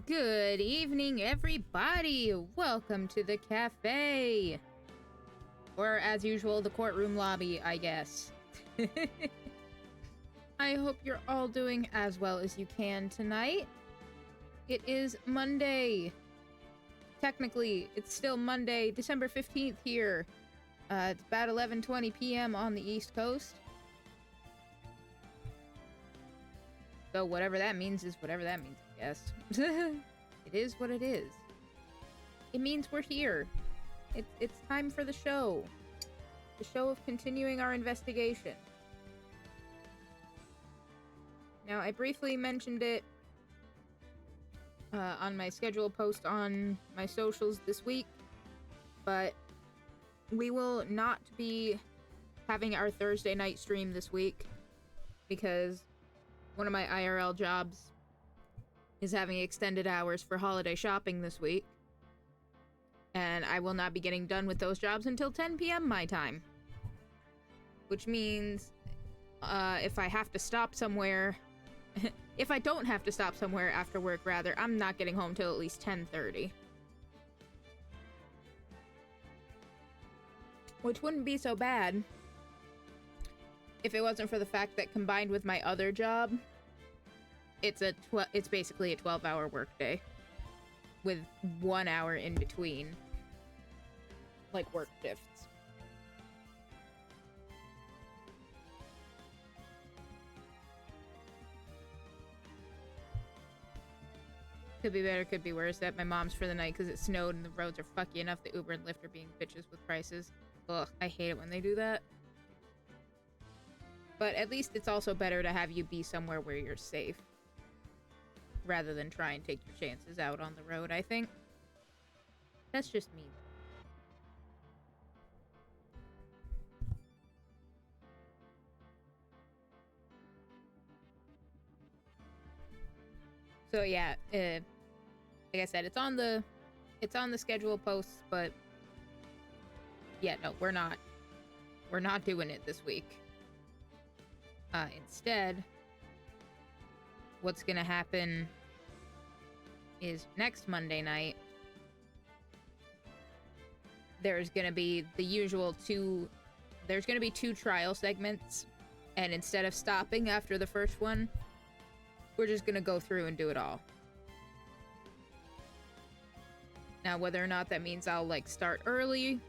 Good evening, everybody! Welcome to the cafe! Or, as usual, the courtroom lobby, I guess. I hope you're all doing as well as you can tonight. It is Monday. Technically, it's still Monday, December 15th here. It's about 11:20 p.m. on the East Coast. So whatever that means is whatever that means, I guess. It is what it is. It means we're here. It's time for the show. The show of continuing our investigation. Now, I briefly mentioned it on my schedule post on my socials this week, but we will not be having our Thursday night stream this week because one of my IRL jobs is having extended hours for holiday shopping this week. And I will not be getting done with those jobs until 10 p.m. my time. Which means, if I have to stop somewhere... if I don't have to stop somewhere after work, rather, I'm not getting home till at least 10:30. Which wouldn't be so bad if it wasn't for the fact that combined with my other job, it's basically a 12-hour workday with 1 hour in between, like, work shifts. Could be better, could be worse. At my mom's for the night because it snowed and the roads are fucky enough that Uber and Lyft are being bitches with prices. Ugh, I hate it when they do that. But at least it's also better to have you be somewhere where you're safe, rather than try and take your chances out on the road, I think. That's just me. So yeah, like I said, it's on the schedule posts, but yeah, no, we're not doing it this week. Instead, what's gonna happen is next Monday night, there's gonna be the usual two trial segments, and instead of stopping after the first one, we're just gonna go through and do it all. Now, whether or not that means I'll, like, start early,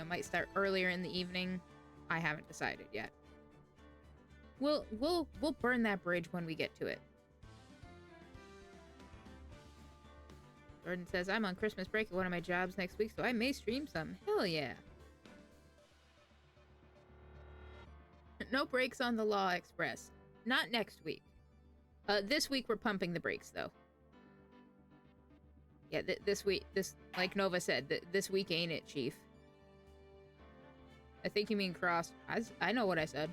might start earlier in the evening, I haven't decided yet. We'll burn that bridge when we get to it. Jordan says, I'm on Christmas break at one of my jobs next week, so I may stream some. Hell yeah. No brakes on the Law Express. Not next week. This week we're pumping the brakes, though. Yeah, this week, like Nova said, this week ain't it, Chief. I think you mean cross. I know what I said.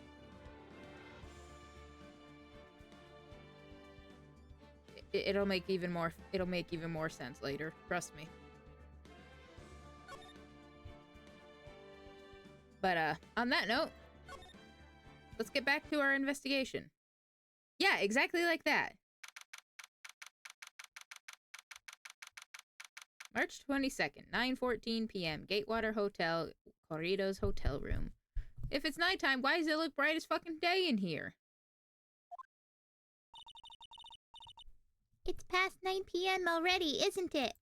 It'll make even more sense later. Trust me. But on that note, let's get back to our investigation. Yeah, exactly like that. March 22nd, 9:14 p.m. Gatewater Hotel, Corridos hotel room. If it's nighttime, why does it look bright as fucking day in here? It's past 9 p.m. already, isn't it?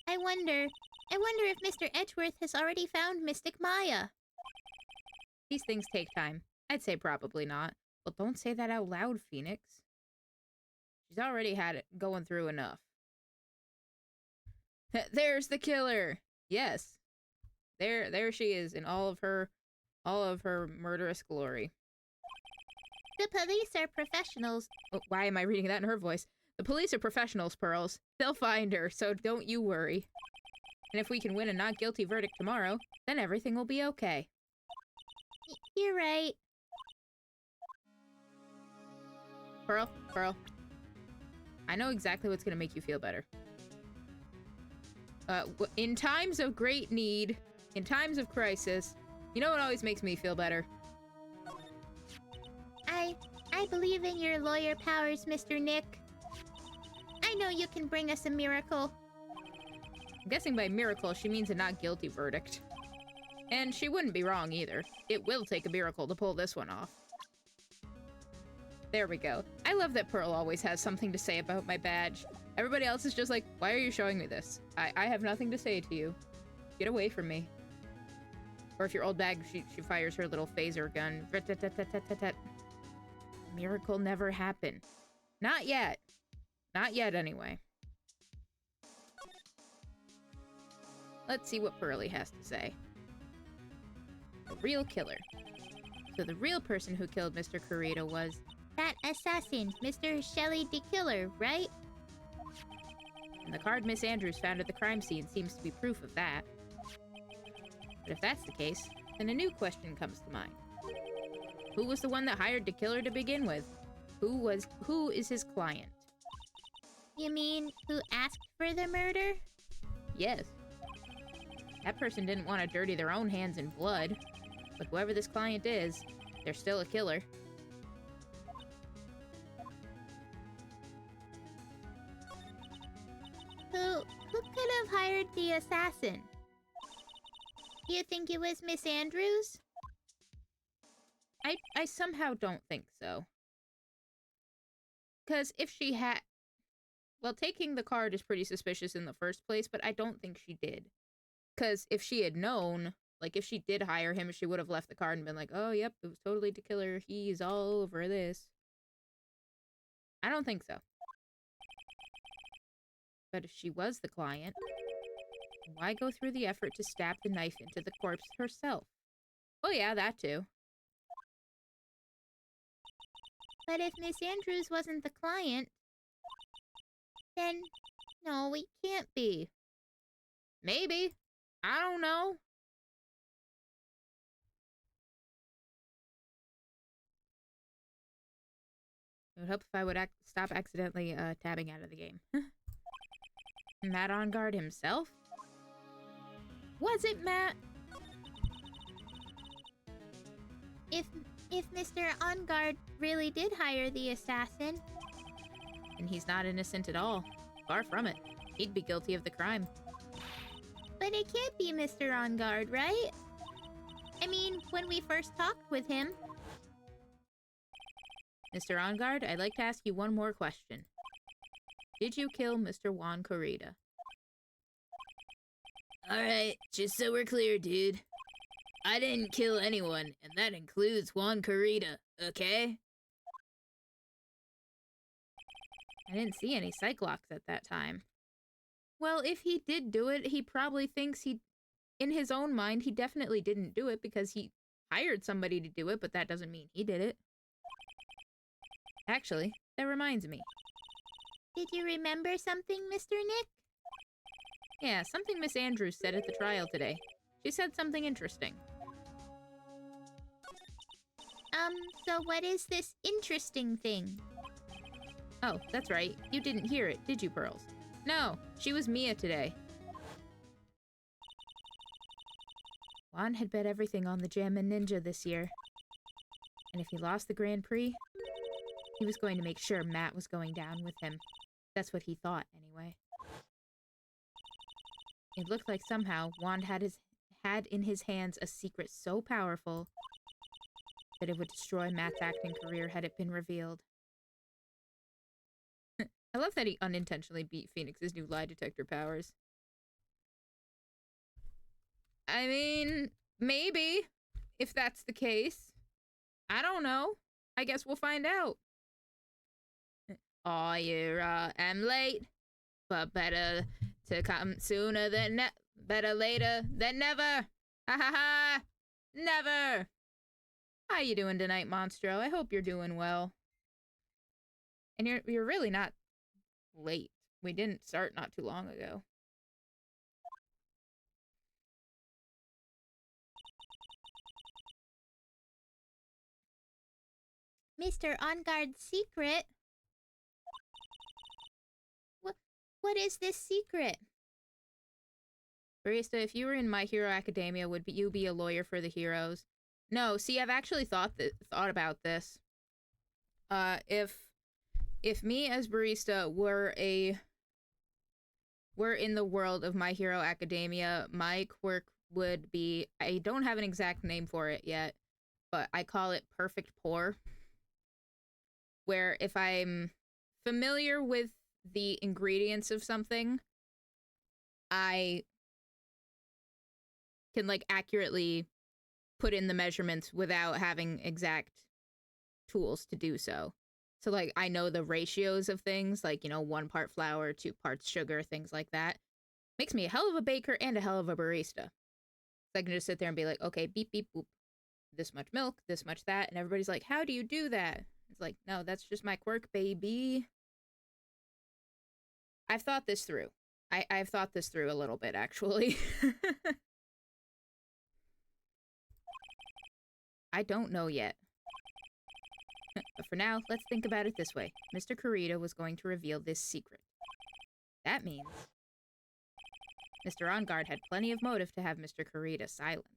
I wonder if Mr. Edgeworth has already found Mystic Maya. These things take time. I'd say probably not. Well, don't say that out loud, Phoenix. She's already had it going through enough. There's the killer. Yes. There she is in all of her murderous glory. The police are professionals. Oh, why am I reading that in her voice? The police are professionals, Pearls. They'll find her, so don't you worry. And if we can win a not guilty verdict tomorrow, then everything will be okay. You're right. Pearl, I know exactly what's gonna make you feel better. In times of great need, in times of crisis, you know what always makes me feel better? I believe in your lawyer powers, Mr. Nick. I know you can bring us a miracle. I'm guessing by miracle she means a not guilty verdict. And she wouldn't be wrong either. It will take a miracle to pull this one off. There we go. I love that Pearl always has something to say about my badge. Everybody else is just like, why are you showing me this? I have nothing to say to you. Get away from me. Or if you're old bag, she fires her little phaser gun. Miracle never happened. Not yet. Not yet, anyway. Let's see what Pearly has to say. The real killer. So the real person who killed Mr. Kurita was... that assassin, Mr. Shelley the Killer, right? And the card Miss Andrews found at the crime scene seems to be proof of that. But if that's the case, then a new question comes to mind. Who was the one that hired the killer to begin with? Who is his client? You mean, who asked for the murder? Yes. That person didn't want to dirty their own hands in blood. But whoever this client is, they're still a killer. Who could have hired the assassin? You think it was Miss Andrews? I somehow don't think so. Because if she had... Well, taking the card is pretty suspicious in the first place, but I don't think she did. Because if she had known, like if she did hire him, she would have left the card and been like, oh, yep, it was totally the killer. He's all over this. I don't think so. But if she was the client, why go through the effort to stab the knife into the corpse herself? Oh yeah, that too. But if Miss Andrews wasn't the client, then no, it can't be. Maybe. I don't know. It would help if I would stop accidentally tabbing out of the game. Matt on guard himself? Was it Matt? If Mr. On Guard really did hire the assassin... And he's not innocent at all. Far from it. He'd be guilty of the crime. But it can't be Mr. On Guard, right? I mean, when we first talked with him... Mr. On Guard, I'd like to ask you one more question. Did you kill Mr. Juan Corrida? Alright, just so we're clear, dude. I didn't kill anyone, and that includes Juan Corrida, okay? I didn't see any Cyclops at that time. Well, if he did do it, he probably thinks in his own mind, he definitely didn't do it because he hired somebody to do it, but that doesn't mean he did it. Actually, that reminds me. Did you remember something, Mr. Nick? Yeah, something Miss Andrews said at the trial today. She said something interesting. So what is this interesting thing? Oh, that's right. You didn't hear it, did you, Pearls? No, she was Mia today. Juan had bet everything on the Jammin' Ninja this year. And if he lost the Grand Prix, he was going to make sure Matt was going down with him. That's what he thought, anyway. It looked like somehow Juan had in his hands a secret so powerful that it would destroy Matt's acting career had it been revealed. I love that he unintentionally beat Phoenix's new lie detector powers. I mean, maybe, if that's the case. I don't know. I guess we'll find out. Oh, you am late, but better to come sooner than better later than never. Ha ha ha! Never! How you doing tonight, Monstro? I hope you're doing well. And you're really not late. We didn't start not too long ago. Mr. On Guard's secret? What is this secret? Barista, if you were in My Hero Academia, would you be a lawyer for the heroes? No, see, I've actually thought about this. If me as barista were in the world of My Hero Academia, my quirk would be, I don't have an exact name for it yet, but I call it perfect pour. Where if I'm familiar with the ingredients of something, I can like accurately put in the measurements without having exact tools to do so. So like I know the ratios of things, like, you know, 1 part flour, 2 parts sugar, things like that. Makes me a hell of a baker and a hell of a barista. So I can just sit there and be like, okay, beep, beep, boop. This much milk, this much that. And everybody's like, how do you do that? It's like, no, that's just my quirk, baby. I've thought this through. I've thought this through a little bit, actually. I don't know yet. But for now, let's think about it this way. Mr. Kurita was going to reveal this secret. That means Mr. OnGuard had plenty of motive to have Mr. Kurita silenced.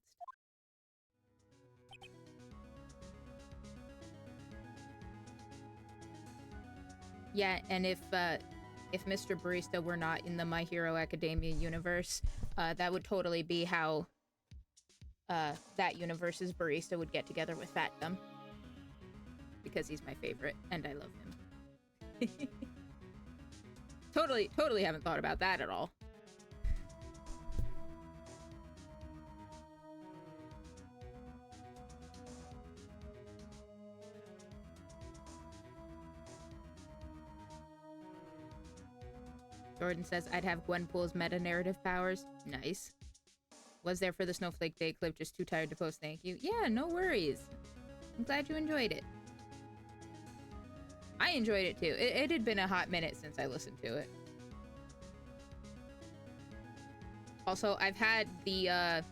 Yeah, and if Mr. Barista were not in the My Hero Academia universe, that would totally be how that universe's barista would get together with Fat Gum. Because he's my favorite, and I love him. Totally haven't thought about that at all. Jordan says, I'd have Gwenpool's meta-narrative powers. Nice. Was there for the Snowflake Day clip, just too tired to post thank you. Yeah, no worries. I'm glad you enjoyed it. I enjoyed it too. It had been a hot minute since I listened to it. Also, I've had the, I've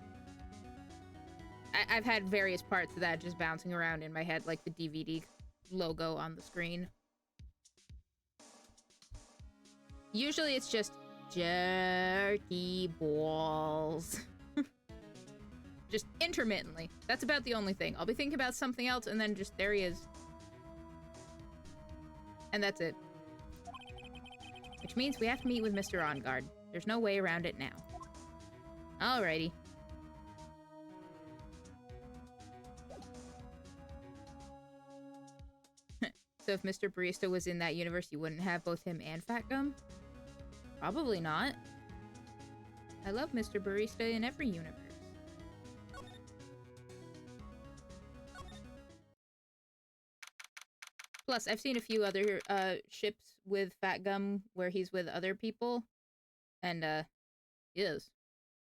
had various parts of that just bouncing around in my head, like the DVD logo on the screen. Usually it's just jerky balls. Just intermittently. That's about the only thing. I'll be thinking about something else and then just there he is. And that's it. Which means we have to meet with Mr. OnGuard. There's no way around it now. Alrighty. So if Mr. Barista was in that universe, you wouldn't have both him and Fat Gum? Probably not. I love Mr. Barista in every universe. Plus, I've seen a few other ships with Fat Gum where he's with other people. And, yes.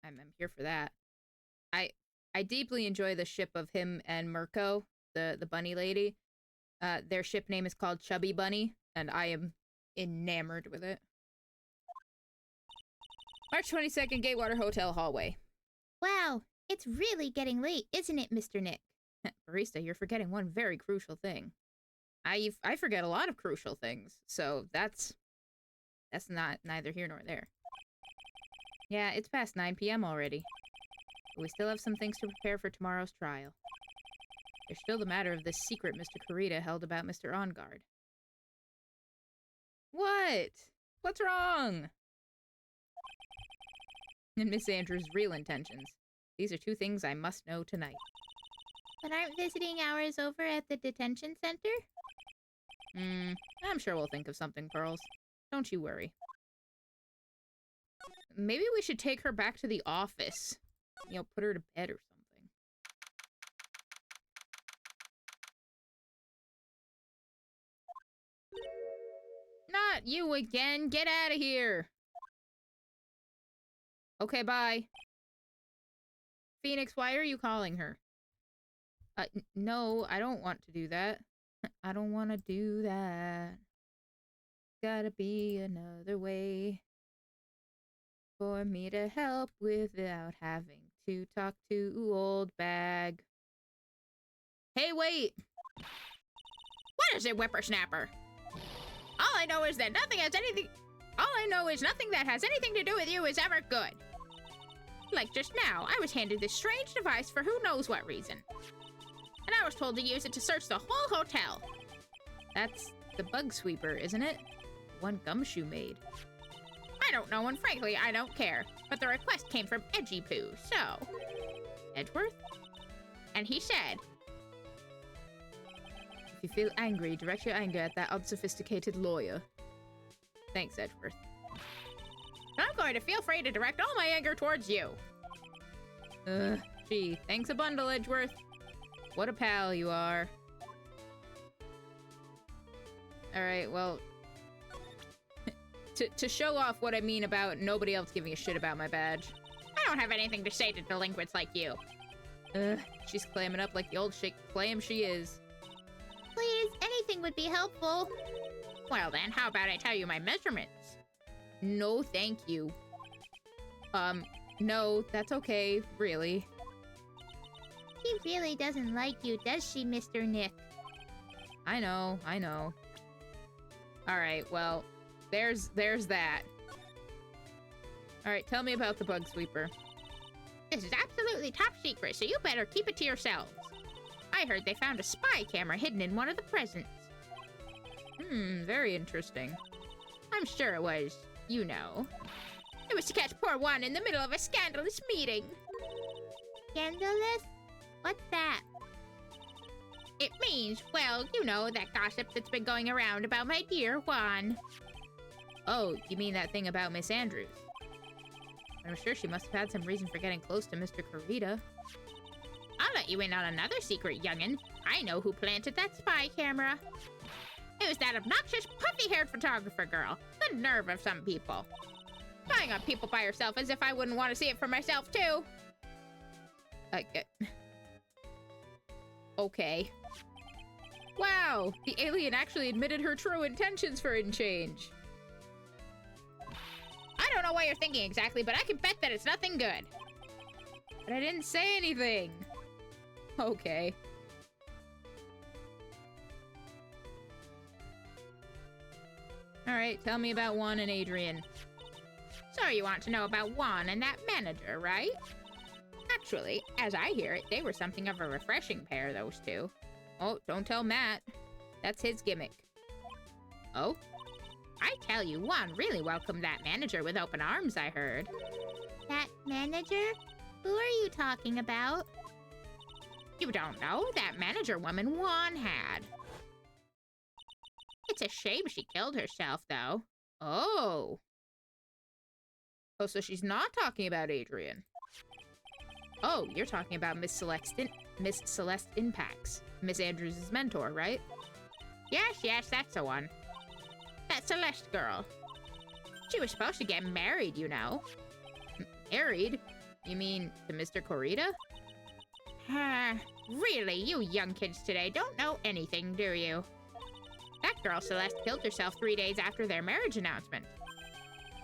I'm here for that. I deeply enjoy the ship of him and Mirko, the bunny lady. Their ship name is called Chubby Bunny, and I am enamored with it. March 22nd, Gatewater Hotel hallway. Wow, it's really getting late, isn't it, Mr. Nick? Barista, you're forgetting one very crucial thing. I forget a lot of crucial things, so that's not neither here nor there. Yeah, it's past 9 p.m. already. But we still have some things to prepare for tomorrow's trial. There's still the matter of this secret Mr. Kurita held about Mr. OnGuard. What? What's wrong? And Miss Andrews' real intentions. These are 2 things I must know tonight. But aren't visiting hours over at the detention center? I'm sure we'll think of something, Pearls. Don't you worry. Maybe we should take her back to the office. You know, put her to bed or something. Not you again! Get out of here! Okay, bye. Phoenix, why are you calling her? No, I don't want to do that. I don't want to do that. Gotta be another way for me to help without having to talk to old bag. Hey, wait! What is it, whippersnapper? All I know is that nothing that has anything to do with you is ever good. Like just now, I was handed this strange device for who knows what reason. And I was told to use it to search the whole hotel. That's the bug sweeper, isn't it? One Gumshoe made. I don't know, and frankly, I don't care. But the request came from Edgy Poo, so... Edgeworth? And he said... If you feel angry, direct your anger at that unsophisticated lawyer. Thanks, Edgeworth. I'm going to feel free to direct all my anger towards you. Gee, thanks a bundle, Edgeworth. What a pal you are. Alright, well... to show off what I mean about nobody else giving a shit about my badge. I don't have anything to say to delinquents like you. She's clamming up like the old shit clam she is. Please, anything would be helpful. Well then, how about I tell you my measurements? No, thank you. No, that's okay, really. She really doesn't like you, does she, Mr. Nick? I know. Alright, well, there's that. Alright, tell me about the bug sweeper. This is absolutely top secret, so you better keep it to yourselves. I heard they found a spy camera hidden in one of the presents. Very interesting. I'm sure it was, you know. It was to catch poor Juan in the middle of a scandalous meeting. Scandalous? What's that? It means, well, you know, that gossip that's been going around about my dear Juan. Oh, you mean that thing about Miss Andrews? I'm sure she must have had some reason for getting close to Mr. Corita. I'll let you in on another secret, youngin'. I know who planted that spy camera. It was that obnoxious, puffy-haired photographer girl. The nerve of some people. Spying on people by herself as if I wouldn't want to see it for myself, too. Okay. Wow, the alien actually admitted her true intentions for a change. I don't know what you're thinking exactly, but I can bet that it's nothing good. But I didn't say anything. Okay. Alright, tell me about Juan and Adrian. So you want to know about Juan and that manager, right? Actually, as I hear it, they were something of a refreshing pair, those two. Oh, don't tell Matt. That's his gimmick. Oh? I tell you, Juan really welcomed that manager with open arms, I heard. That manager? Who are you talking about? You don't know? That manager woman Juan had. It's a shame she killed herself, though. Oh. Oh, so she's not talking about Adrian. Oh, you're talking about Miss Celeste Impacts. Miss Andrews' mentor, right? Yes, that's the one. That Celeste girl. She was supposed to get married, you know. Married? You mean to Mr. Corita? Really, you young kids today don't know anything, do you? That girl Celeste killed herself 3 days after their marriage announcement.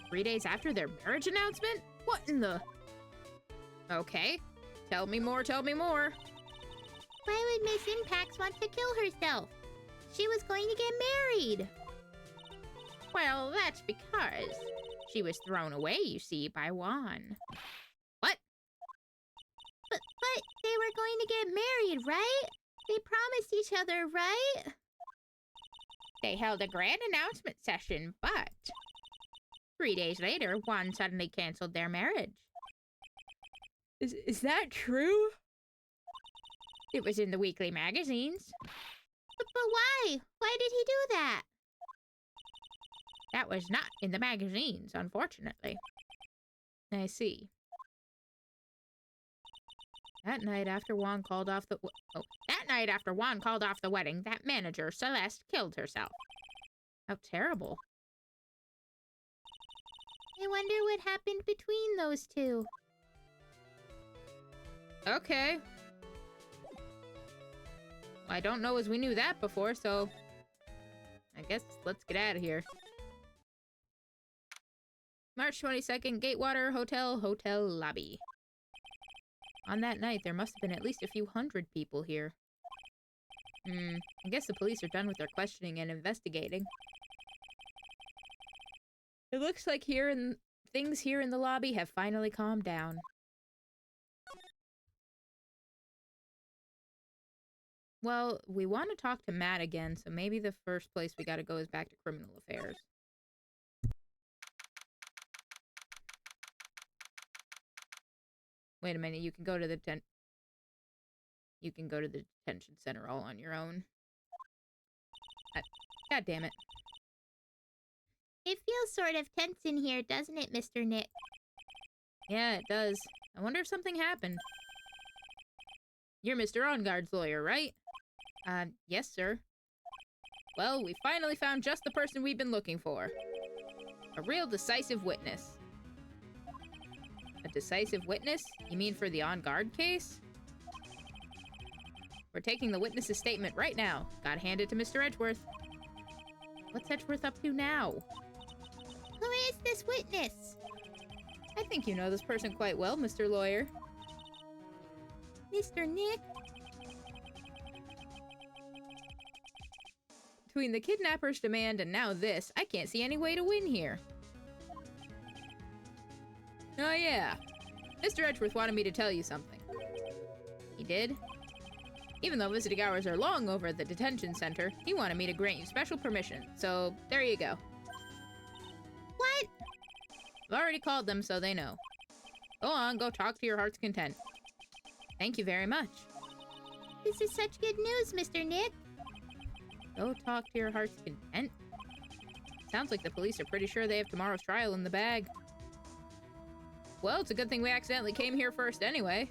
3 days after their marriage announcement? What in the... Okay. Tell me more. Why would Miss Impax want to kill herself? She was going to get married. Well, that's because she was thrown away, you see, by Juan. What? But they were going to get married, right? They promised each other, right? They held a grand announcement session, but 3 days later, Juan suddenly canceled their marriage. Is that true? It was in the weekly magazines. But why? Why did he do that? That was not in the magazines, unfortunately. I see. That night after Juan called off the wedding, that manager, Celeste, killed herself. How terrible. I wonder what happened between those two. Okay. I don't know as we knew that before, so I guess let's get out of here. March 22nd, Gatewater Hotel lobby. On that night, there must have been at least a few hundred people here. I guess the police are done with their questioning and investigating. It looks like things here in the lobby have finally calmed down. Well, we want to talk to Matt again, so maybe the first place we gotta go is back to criminal affairs. Wait a minute, you can go to the detention center all on your own. God damn it. It feels sort of tense in here, doesn't it, Mr. Nick? Yeah, it does. I wonder if something happened. You're Mr. OnGuard's lawyer, right? Yes, sir. Well, we finally found just the person we've been looking for. A real decisive witness. A decisive witness? You mean for the OnGuard case? We're taking the witness's statement right now. Gotta hand it to Mr. Edgeworth. What's Edgeworth up to now? Who is this witness? I think you know this person quite well, Mr. Lawyer. Mr. Nick? Between the kidnapper's demand and now this, I can't see any way to win here. Oh yeah. Mr. Edgeworth wanted me to tell you something. He did? Even though visiting hours are long over at the detention center, he wanted me to grant you special permission. So, there you go. What? I've already called them so they know. Go on, go talk to your heart's content. Thank you very much. This is such good news, Mr. Nick. Go talk to your heart's content? Sounds like the police are pretty sure they have tomorrow's trial in the bag. Well, it's a good thing we accidentally came here first anyway.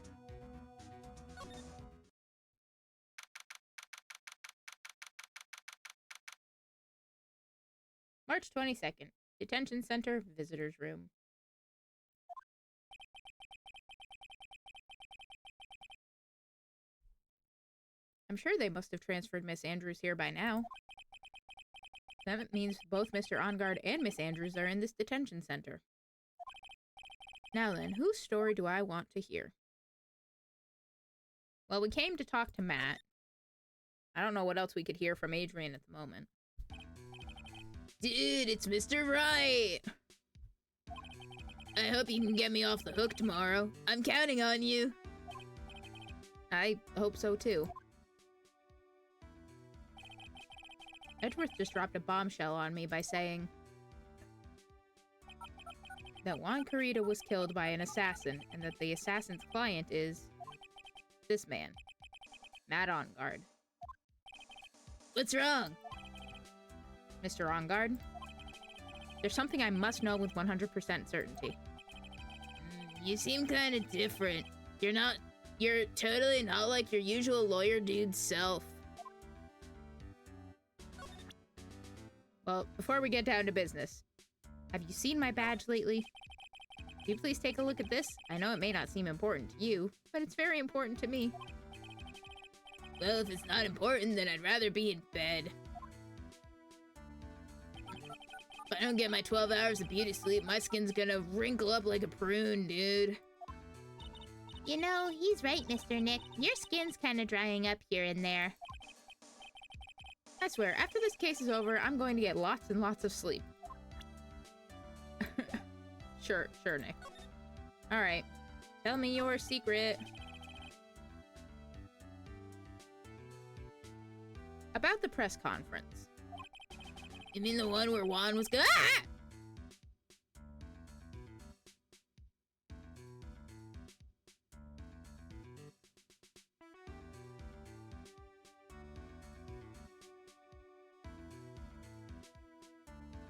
March 22nd. Detention Center, Visitor's Room. I'm sure they must have transferred Miss Andrews here by now. That means both Mr. OnGuard and Miss Andrews are in this detention center. Now then, whose story do I want to hear? Well, we came to talk to Matt. I don't know what else we could hear from Adrian at the moment. Dude, it's Mr. Right! I hope you can get me off the hook tomorrow. I'm counting on you. I hope so too. Edgeworth just dropped a bombshell on me by saying that Juan Carita was killed by an assassin and that the assassin's client is this man, Matt OnGuard. What's wrong? Mr. OnGuard? There's something I must know with 100% certainty. You seem kind of different. You're totally not like your usual lawyer dude's self. Well, before we get down to business, have you seen my badge lately? Can you please take a look at this? I know it may not seem important to you, but it's very important to me. Well, if it's not important, then I'd rather be in bed. If I don't get my 12 hours of beauty sleep, my skin's gonna wrinkle up like a prune, dude. You know, he's right, Mr. Nick. Your skin's kind of drying up here and there. I swear, after this case is over, I'm going to get lots and lots of sleep. Sure, Nick. Alright. Tell me your secret. About the press conference. You mean the one where Juan was Ah!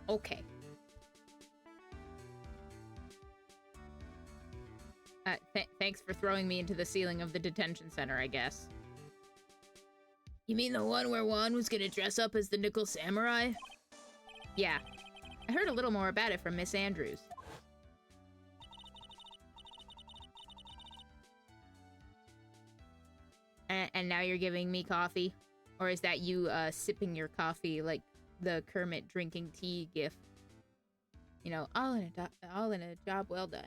Okay. Thanks for throwing me into the ceiling of the detention center, I guess. You mean the one where Juan was gonna dress up as the Nickel Samurai? Yeah. I heard a little more about it from Miss Andrews. And now you're giving me coffee? Or is that you, sipping your coffee like the Kermit drinking tea gif? You know, all in a job well done.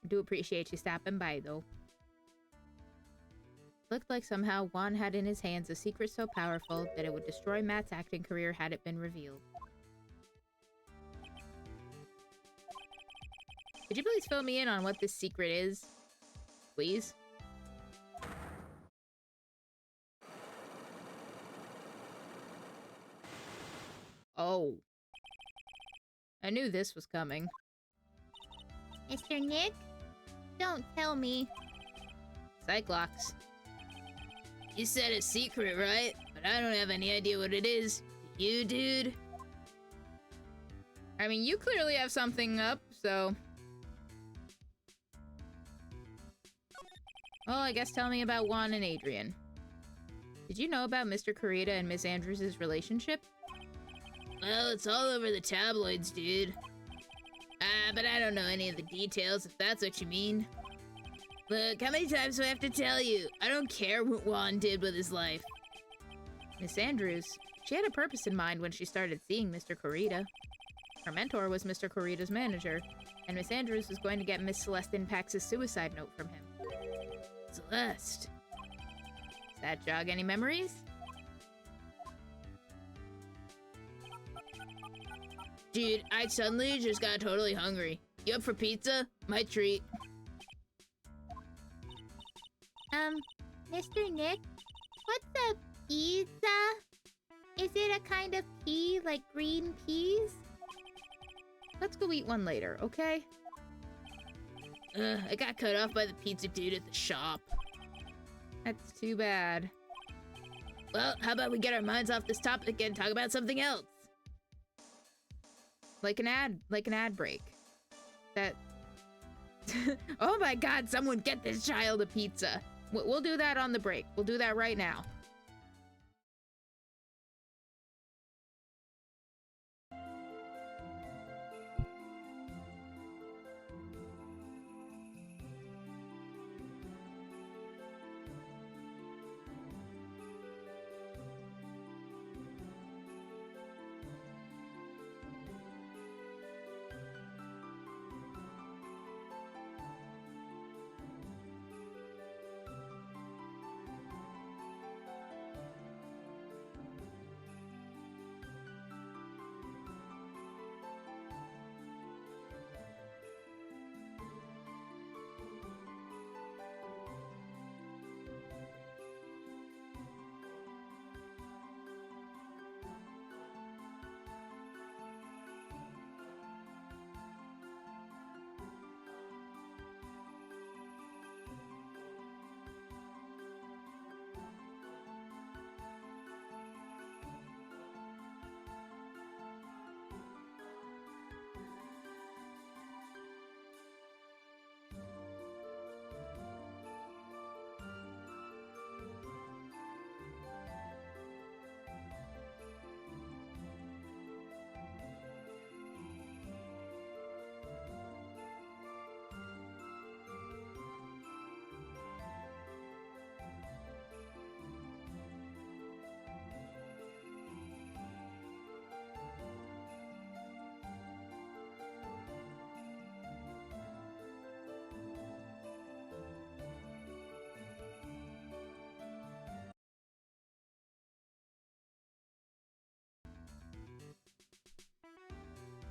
I do appreciate you stopping by, though. Looked like somehow Juan had in his hands a secret so powerful that it would destroy Matt's acting career had it been revealed. Could you please fill me in on what this secret is? Please? Oh. I knew this was coming. Mr. Nick? Don't tell me. Cyclops. You said a secret, right? But I don't have any idea what it is. You, dude? I mean, you clearly have something up, so... Well, I guess tell me about Juan and Adrian. Did you know about Mr. Kurita and Miss Andrews' relationship? Well, it's all over the tabloids, dude. But I don't know any of the details, if that's what you mean. Look, how many times do I have to tell you? I don't care what Juan did with his life. Miss Andrews, she had a purpose in mind when she started seeing Mr. Kurita. Her mentor was Mr. Kurita's manager, and Miss Andrews was going to get Miss Celeste Impax's suicide note from him. Celeste. Does that jog any memories? Dude, I suddenly just got totally hungry. You up for pizza? My treat. Mr. Nick? What's a pizza? Is it a kind of pea, like green peas? Let's go eat one later, okay? I got cut off by the pizza dude at the shop. That's too bad. Well, how about we get our minds off this topic and talk about something else? Like an ad break. That... Oh my god, someone get this child a pizza. We'll do that on the break. We'll do that right now.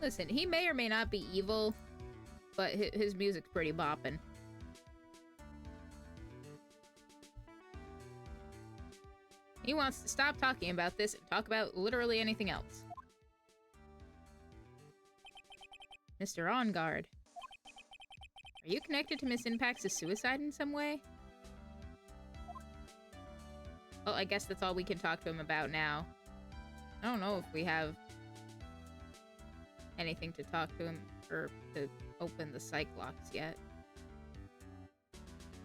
Listen, he may or may not be evil, but his music's pretty boppin'. He wants to stop talking about this and talk about literally anything else. Mr. On Guard. Are you connected to Miss Impax's suicide in some way? Well, I guess that's all we can talk to him about now. I don't know if we have anything to talk to him or to open the Cyclops yet.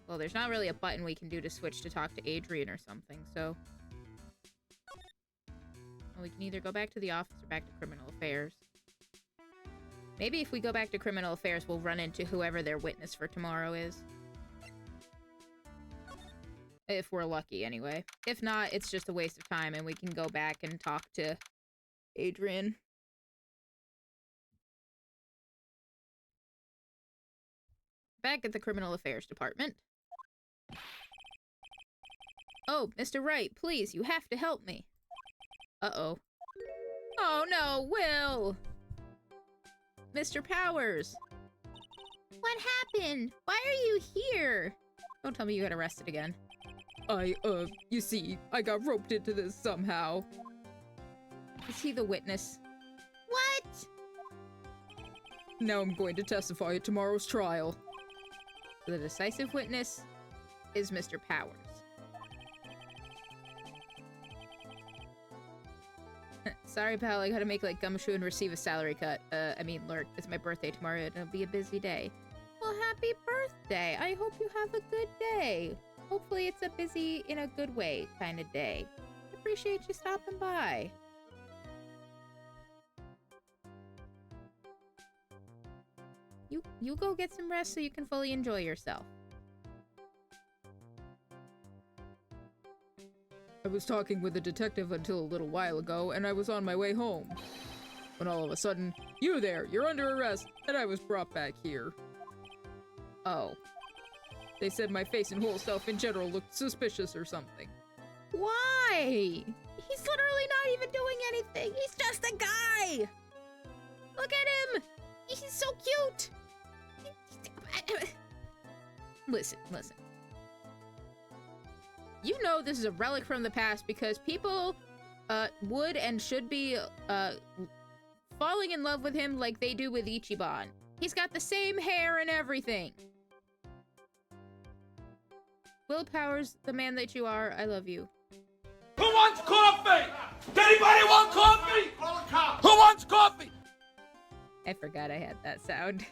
Well, there's not really a button we can do to switch to talk to Adrian or something, so... Well, we can either go back to the office or back to Criminal Affairs. Maybe if we go back to Criminal Affairs, we'll run into whoever their witness for tomorrow is. If we're lucky, anyway. If not, it's just a waste of time, and we can go back and talk to Adrian. Back at the Criminal Affairs Department. Oh, Mr. Wright, please, you have to help me. Uh-oh. Oh no, Will! Mr. Powers! What happened? Why are you here? Don't tell me you got arrested again. You see, I got roped into this somehow. Is he the witness? What? Now I'm going to testify at tomorrow's trial. The decisive witness is Mr. Powers. Sorry, pal, I gotta make like gumshoe and receive a salary cut. Lurk, it's my birthday tomorrow and it'll be a busy day. Well, happy birthday! I hope you have a good day. Hopefully it's a busy, in a good way kind of day. Appreciate you stopping by. You go get some rest so you can fully enjoy yourself. I was talking with a detective until a little while ago, and I was on my way home. When all of a sudden, you there, you're under arrest, and I was brought back here. Oh. They said my face and whole self in general looked suspicious or something. Why? He's literally not even doing anything. He's just a guy. Look at him. He's so cute. Listen. You know this is a relic from the past because people would and should be falling in love with him like they do with Ichiban. He's got the same hair and everything. Will Powers, the man that you are, I love you. Who wants coffee? Does anybody want coffee? Call a cop. Who wants coffee? I forgot I had that sound.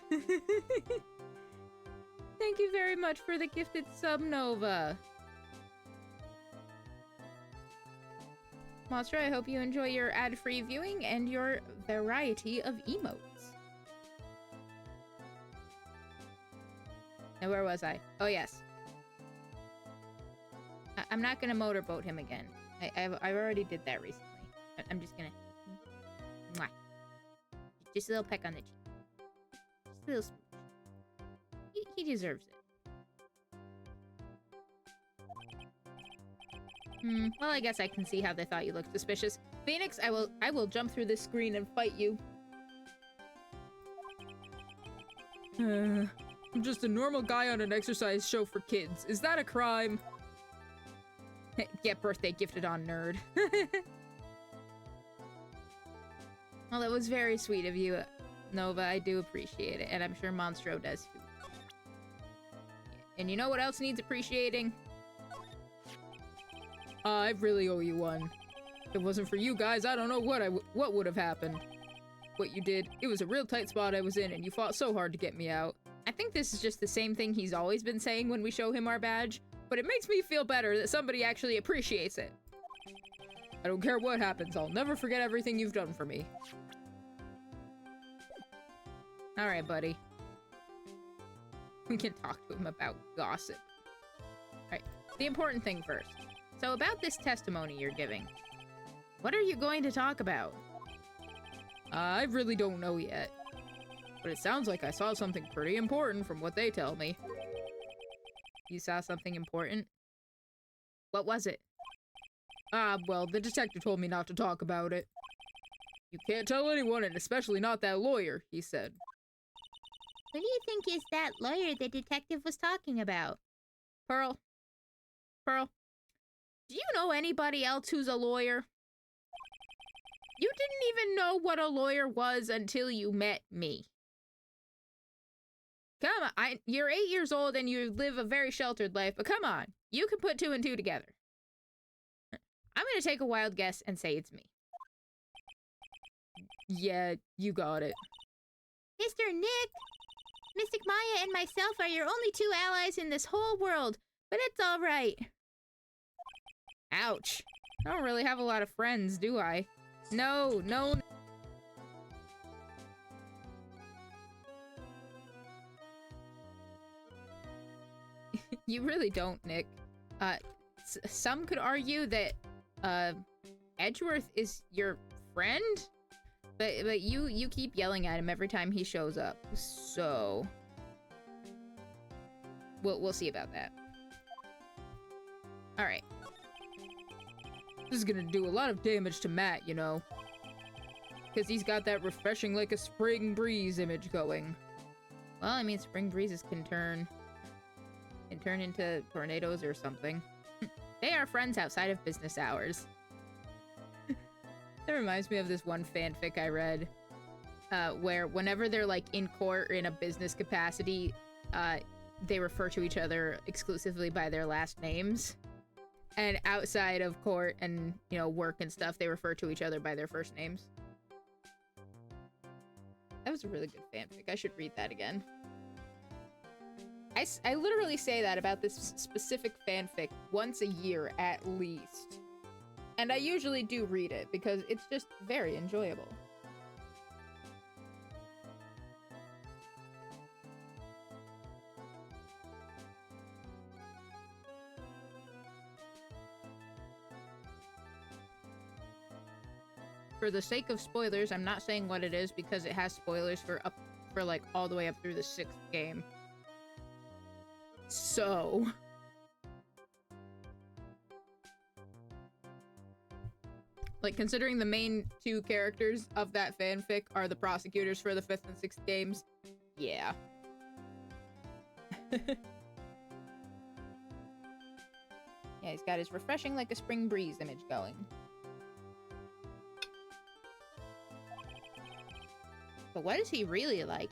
Thank you very much for the gifted sub, Nova. Monster, I hope you enjoy your ad-free viewing and your variety of emotes. Now, where was I? Oh, yes. I'm not gonna motorboat him again. I already did that recently. I'm just gonna... Mwah. Just a little peck on the cheek. Just a little smooch. He deserves it. Well, I guess I can see how they thought you looked suspicious. Phoenix, I will jump through this screen and fight you. I'm just a normal guy on an exercise show for kids. Is that a crime? Get birthday gifted on, nerd. Well, that was very sweet of you, Nova. I do appreciate it, and I'm sure Monstro does too. And you know what else needs appreciating? I really owe you one. If it wasn't for you guys, I don't know what would have happened. What you did, it was a real tight spot I was in, and you fought so hard to get me out. I think this is just the same thing he's always been saying when we show him our badge, but it makes me feel better that somebody actually appreciates it. I don't care what happens, I'll never forget everything you've done for me. Alright, buddy. We can talk to him about gossip. Alright, the important thing first. So about this testimony you're giving, what are you going to talk about? I really don't know yet. But it sounds like I saw something pretty important from what they tell me. You saw something important? What was it? Well, the detective told me not to talk about it. You can't tell anyone, and especially not that lawyer, he said. What do you think is that lawyer the detective was talking about? Pearl, do you know anybody else who's a lawyer? You didn't even know what a lawyer was until you met me. Come on, you're 8 years old and you live a very sheltered life, but come on, you can put 2 and 2 together. I'm gonna take a wild guess and say it's me. Yeah, you got it. Mr. Nick! Mystic Maya and myself are your only 2 allies in this whole world, but it's alright. Ouch. I don't really have a lot of friends, do I? No. You really don't, Nick. Some could argue that, Edgeworth is your friend? But you keep yelling at him every time he shows up, so... We'll see about that. Alright. This is gonna do a lot of damage to Matt, you know. Because he's got that refreshing like a spring breeze image going. Well, I mean, spring breezes can turn into tornadoes or something. They are friends outside of business hours. That reminds me of this one fanfic I read, where whenever they're like in court or in a business capacity, they refer to each other exclusively by their last names. And outside of court and, you know, work and stuff, they refer to each other by their first names. That was a really good fanfic. I should read that again. I literally say that about this specific fanfic once a year at least. And I usually do read it because it's just very enjoyable. For the sake of spoilers, I'm not saying what it is because it has spoilers for like all the way up through the 6th game. So, like, considering the main 2 characters of that fanfic are the prosecutors for the 5th and 6th games, yeah. Yeah, he's got his refreshing like a spring breeze image going. But what is he really like?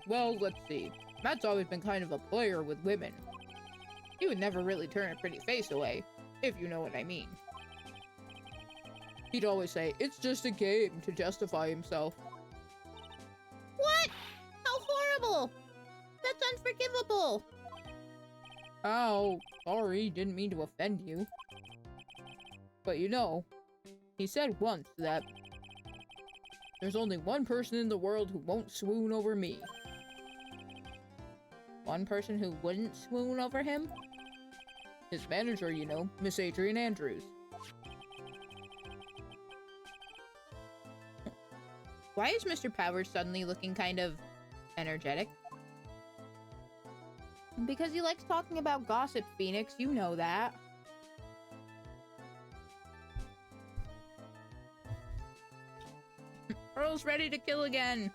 Well, let's see. Matt's always been kind of a player with women. He would never really turn a pretty face away, if you know what I mean. He'd always say, it's just a game, to justify himself. What? How horrible! That's unforgivable! Oh, sorry, didn't mean to offend you. But you know, he said once that there's only one person in the world who won't swoon over me. One person who wouldn't swoon over him? His manager, you know, Miss Adrian Andrews. Why is Mr. Powers suddenly looking kind of energetic? Because he likes talking about gossip, Phoenix, you know that. Earl's ready to kill again.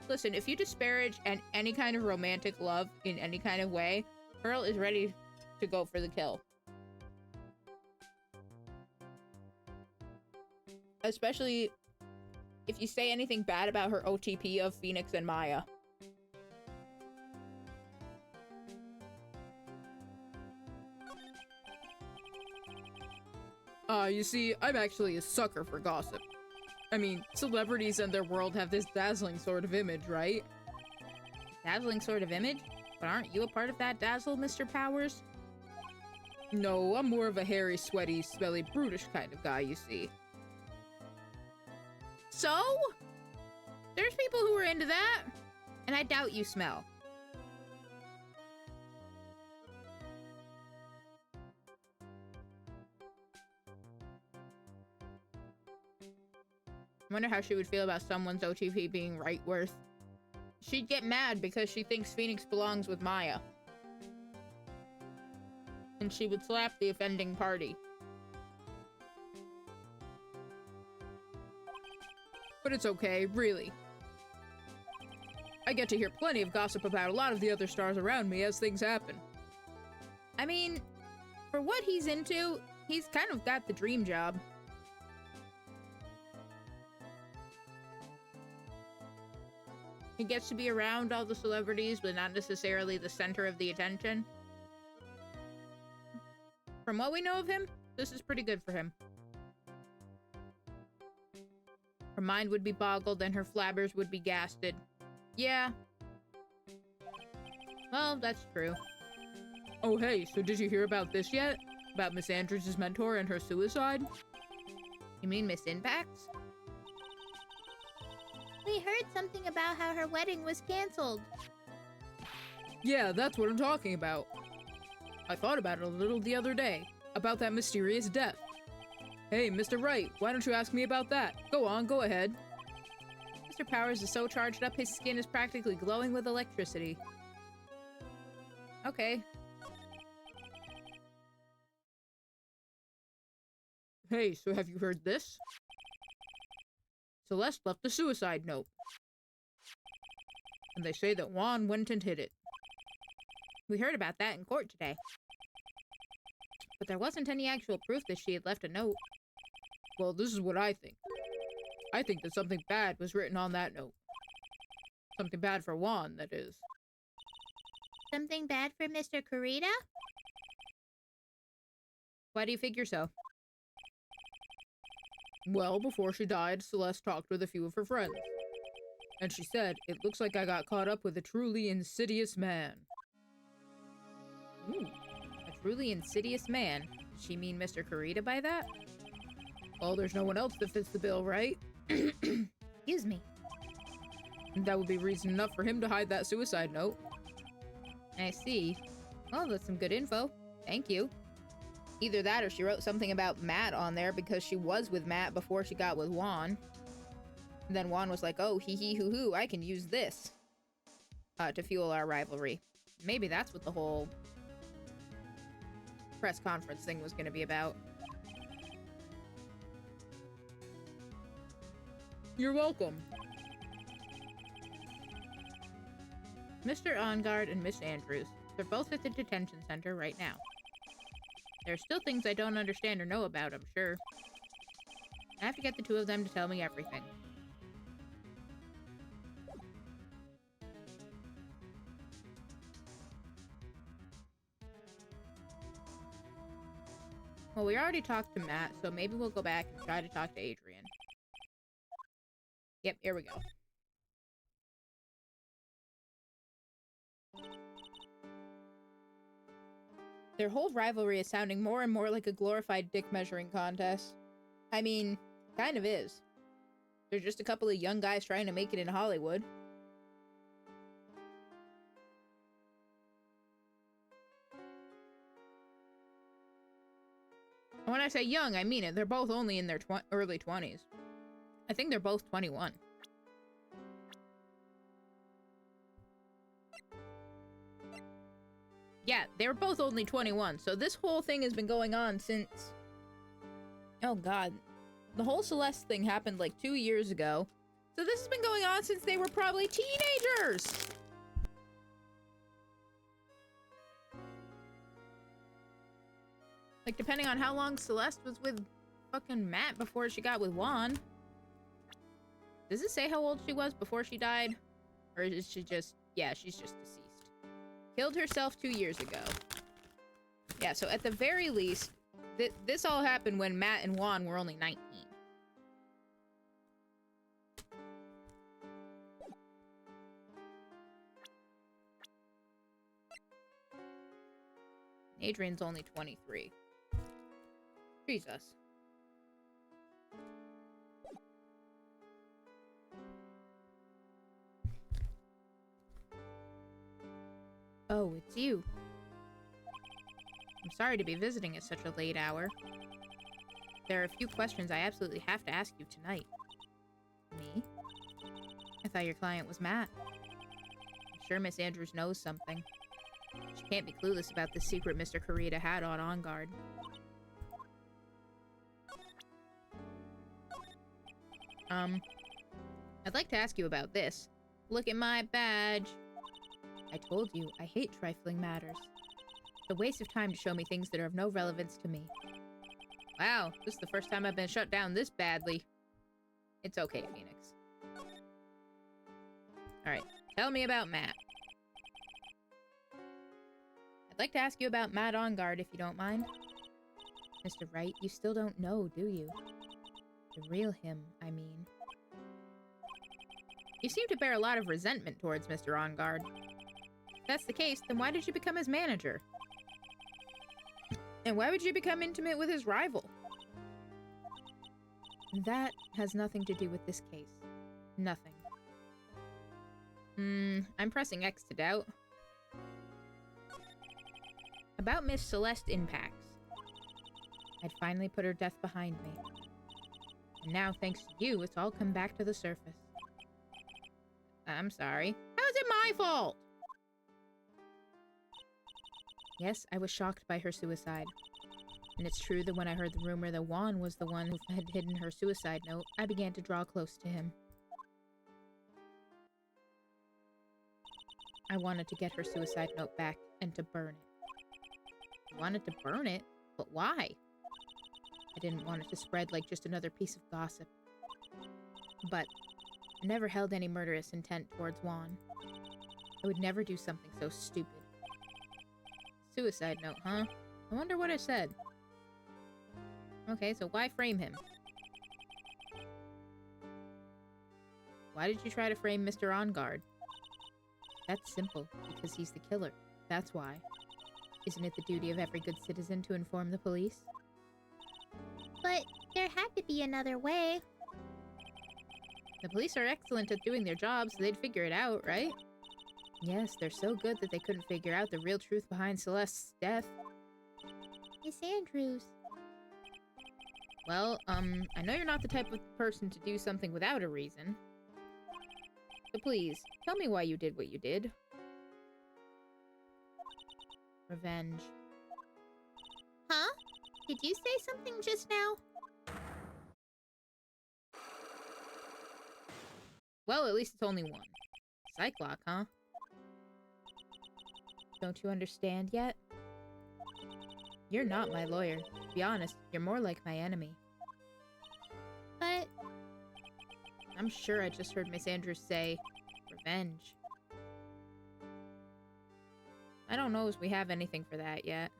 Listen, if you disparage any kind of romantic love in any kind of way, Earl is ready to go for the kill. Especially if you say anything bad about her OTP of Phoenix and Maya. You see, I'm actually a sucker for gossip. I mean, celebrities and their world have this dazzling sort of image, right? Dazzling sort of image? But aren't you a part of that dazzle, Mr. Powers? No, I'm more of a hairy, sweaty, smelly, brutish kind of guy, you see. So? There's people who are into that, and I doubt you smell. I wonder how she would feel about someone's OTP being right worth. She'd get mad because she thinks Phoenix belongs with Maya. And she would slap the offending party. But it's okay, really. I get to hear plenty of gossip about a lot of the other stars around me as things happen. I mean, for what he's into, he's kind of got the dream job. He gets to be around all the celebrities, but not necessarily the center of the attention. From what we know of him, this is pretty good for him. Her mind would be boggled and her flabbers would be gasted. Yeah. Well, that's true. Oh hey, so did you hear about this yet? About Miss Andrews' mentor and her suicide? You mean Miss Impact? We heard something about how her wedding was canceled. Yeah, that's what I'm talking about. I thought about it a little the other day, about that mysterious death. Hey, Mr. Wright, why don't you ask me about that? Go on, go ahead. Mr. Powers is so charged up, his skin is practically glowing with electricity. Okay. Hey, so have you heard this? Celeste left a suicide note. And they say that Juan went and hid it. We heard about that in court today. But there wasn't any actual proof that she had left a note. Well, this is what I think. I think that something bad was written on that note. Something bad for Juan, that is. Something bad for Mr. Kurita? Why do you figure so? Well, before she died, Celeste talked with a few of her friends. And she said, "It looks like I got caught up with a truly insidious man." Ooh, a truly insidious man. Does she mean Mr. Kurita by that? Well, there's no one else that fits the bill, right? Excuse me. That would be reason enough for him to hide that suicide note. I see. Well, that's some good info. Thank you. Either that or she wrote something about Matt on there because she was with Matt before she got with Juan. And then Juan was like, oh, hee hee hoo hoo, I can use this to fuel our rivalry. Maybe that's what the whole press conference thing was going to be about. You're welcome. Mr. Ongard and Miss Andrews, they're both at the detention center right now. There are still things I don't understand or know about, I'm sure. I have to get the two of them to tell me everything. Well, we already talked to Matt, so maybe we'll go back and try to talk to Adrian. Yep, here we go. Their whole rivalry is sounding more and more like a glorified dick measuring contest. I mean, kind of is. They're just a couple of young guys trying to make it in Hollywood. And when I say young, I mean it. They're both only in their early 20s. I think they're both 21. Yeah, they were both only 21, so this whole thing has been going on since... Oh god. The whole Celeste thing happened like 2 years ago. So this has been going on since they were probably teenagers! Like, depending on how long Celeste was with fucking Matt before she got with Juan. Does it say how old she was before she died? Or is she just... Yeah, she's just deceased. Killed herself 2 years ago. Yeah, so at the very least, this all happened when Matt and Juan were only 19. Adrian's only 23. Jesus. Oh, it's you. I'm sorry to be visiting at such a late hour. There are a few questions I absolutely have to ask you tonight. Me? I thought your client was Matt. I'm sure Miss Andrews knows something. She can't be clueless about the secret Mr. Kurita had on guard. I'd like to ask you about this. Look at my badge. I told you, I hate trifling matters. It's a waste of time to show me things that are of no relevance to me. Wow, this is the first time I've been shut down this badly. It's okay, Phoenix. Alright, tell me about Matt. I'd like to ask you about Matt on guard, if you don't mind. Mr. Wright, you still don't know, do you? The real him, I mean. You seem to bear a lot of resentment towards Mr. On Guard. If that's the case, then why did you become his manager? And why would you become intimate with his rival? That has nothing to do with this case. Nothing. I'm pressing X to doubt. About Miss Celeste Impacts. I'd finally put her death behind me. And now, thanks to you, it's all come back to the surface. I'm sorry. How is it my fault? Yes, I was shocked by her suicide. And it's true that when I heard the rumor that Juan was the one who had hidden her suicide note, I began to draw close to him. I wanted to get her suicide note back and to burn it. I wanted to burn it? But why? I didn't want it to spread like just another piece of gossip. But I never held any murderous intent towards Juan. I would never do something so stupid. Suicide note, huh? I wonder what it said. Okay, so why frame him? Why did you try to frame Mr. On Guard? That's simple, because he's the killer. That's why. Isn't it the duty of every good citizen to inform the police? But there had to be another way. The police are excellent at doing their job, so they'd figure it out, right? Yes, they're so good that they couldn't figure out the real truth behind Celeste's death. Miss Andrews. Well, I know you're not the type of person to do something without a reason. So please, tell me why you did what you did. Revenge. Huh? Did you say something just now? Well, at least it's only one. Psych lock, huh? Don't you understand yet? You're not my lawyer. To be honest, you're more like my enemy. But I'm sure I just heard Miss Andrews say, revenge. I don't know if we have anything for that yet.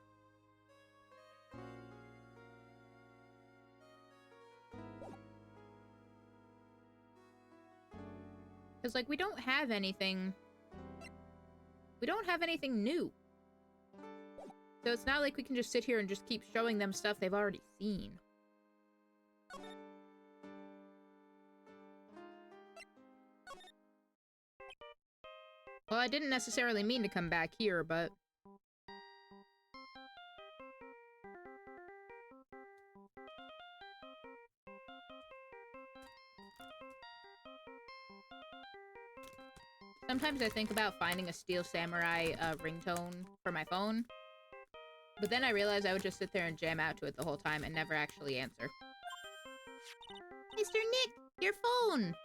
Because, like, we don't have anything... We don't have anything new. So it's not like we can just sit here and just keep showing them stuff they've already seen. Well, I didn't necessarily mean to come back here, but... Sometimes I think about finding a Steel Samurai ringtone for my phone. But then I realize I would just sit there and jam out to it the whole time and never actually answer. Mr. Nick, your phone!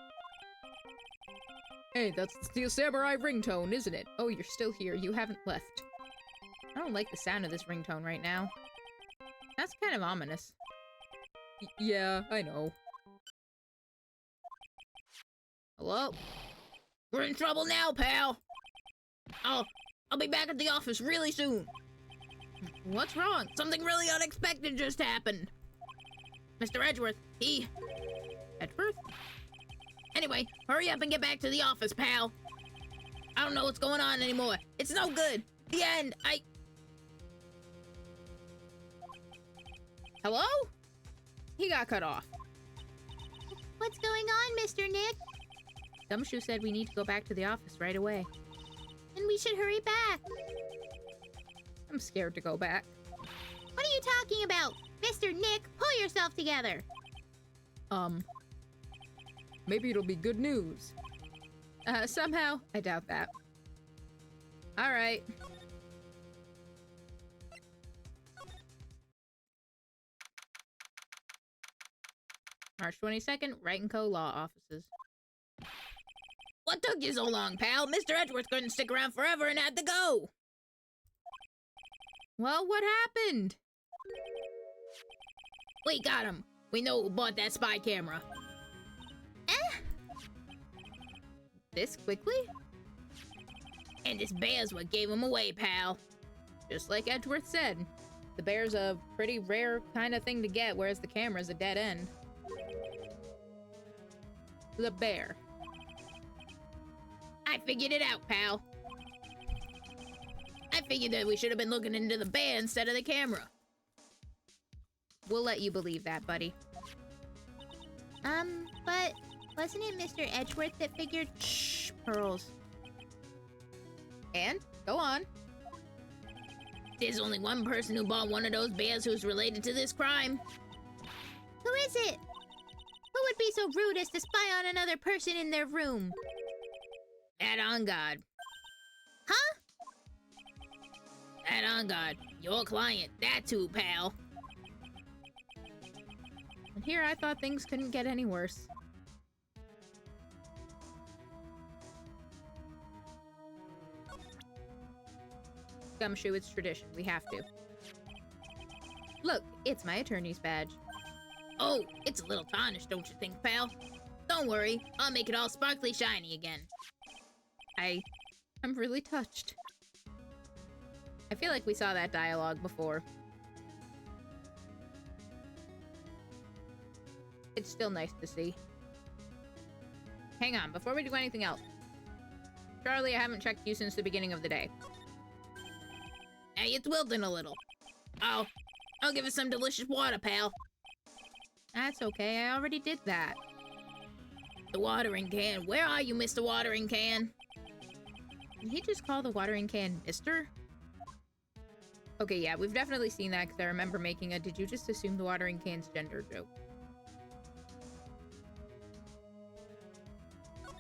Hey, that's the Steel Samurai ringtone, isn't it? Oh, you're still here. You haven't left. I don't like the sound of this ringtone right now. That's kind of ominous. Yeah, I know. Hello? We're in trouble now, pal! I'll be back at the office really soon. What's wrong? Something really unexpected just happened. Mr. Edgeworth, Edgeworth? Anyway, hurry up and get back to the office, pal. I don't know what's going on anymore. It's no good. The end. Hello? He got cut off. What's going on, Mr. Nick? Gumshoe said we need to go back to the office right away. And we should hurry back. I'm scared to go back. What are you talking about? Mr. Nick, pull yourself together. Maybe it'll be good news. Somehow, I doubt that. Alright. March 22nd, Wright & Co. Law Offices. What took you so long, pal? Mr. Edgeworth couldn't stick around forever and had to go. Well, what happened? We got him. We know who bought that spy camera. This quickly? And this bear's what gave him away, pal. Just like Edgeworth said, the bear's a pretty rare kind of thing to get, whereas the camera's a dead end. The bear. I figured it out, pal. I figured that we should have been looking into the bear instead of the camera. We'll let you believe that, buddy. But wasn't it Mr. Edgeworth that figured... Shh, Pearls. And? Go on. There's only one person who bought one of those bears who's related to this crime. Who is it? Who would be so rude as to spy on another person in their room? That on guard. Huh? That on guard. Your client. That's who, pal. And here I thought things couldn't get any worse. Gumshoe, it's tradition. We have to. Look, it's my attorney's badge. Oh, it's a little tarnished, don't you think, pal? Don't worry, I'll make it all sparkly shiny again. I'm really touched. I feel like we saw that dialogue before. It's still nice to see. Hang on, before we do anything else. Charlie, I haven't checked you since the beginning of the day. Hey, it's wilting a little. Oh, I'll give it some delicious water, pal. That's okay, I already did that. The watering can. Where are you, Mr. Watering Can? Did he just call the watering can Mister? Okay, yeah, we've definitely seen that because I remember making a "did you just assume the watering can's gender" joke.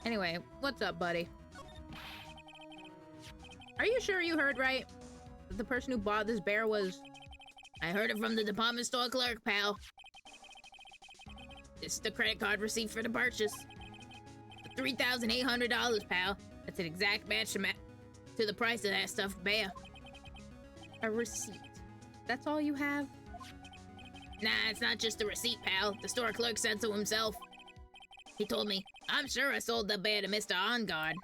Anyway, what's up, buddy? Are you sure you heard right? That the person who bought this bear was... I heard it from the department store clerk, pal. This is the credit card receipt for the purchase. For $3,800, pal. That's an exact match to the price of that stuffed bear. A receipt. That's all you have? Nah, it's not just a receipt, pal. The store clerk said so himself. He told me, I'm sure I sold the bear to Mr. OnGuard.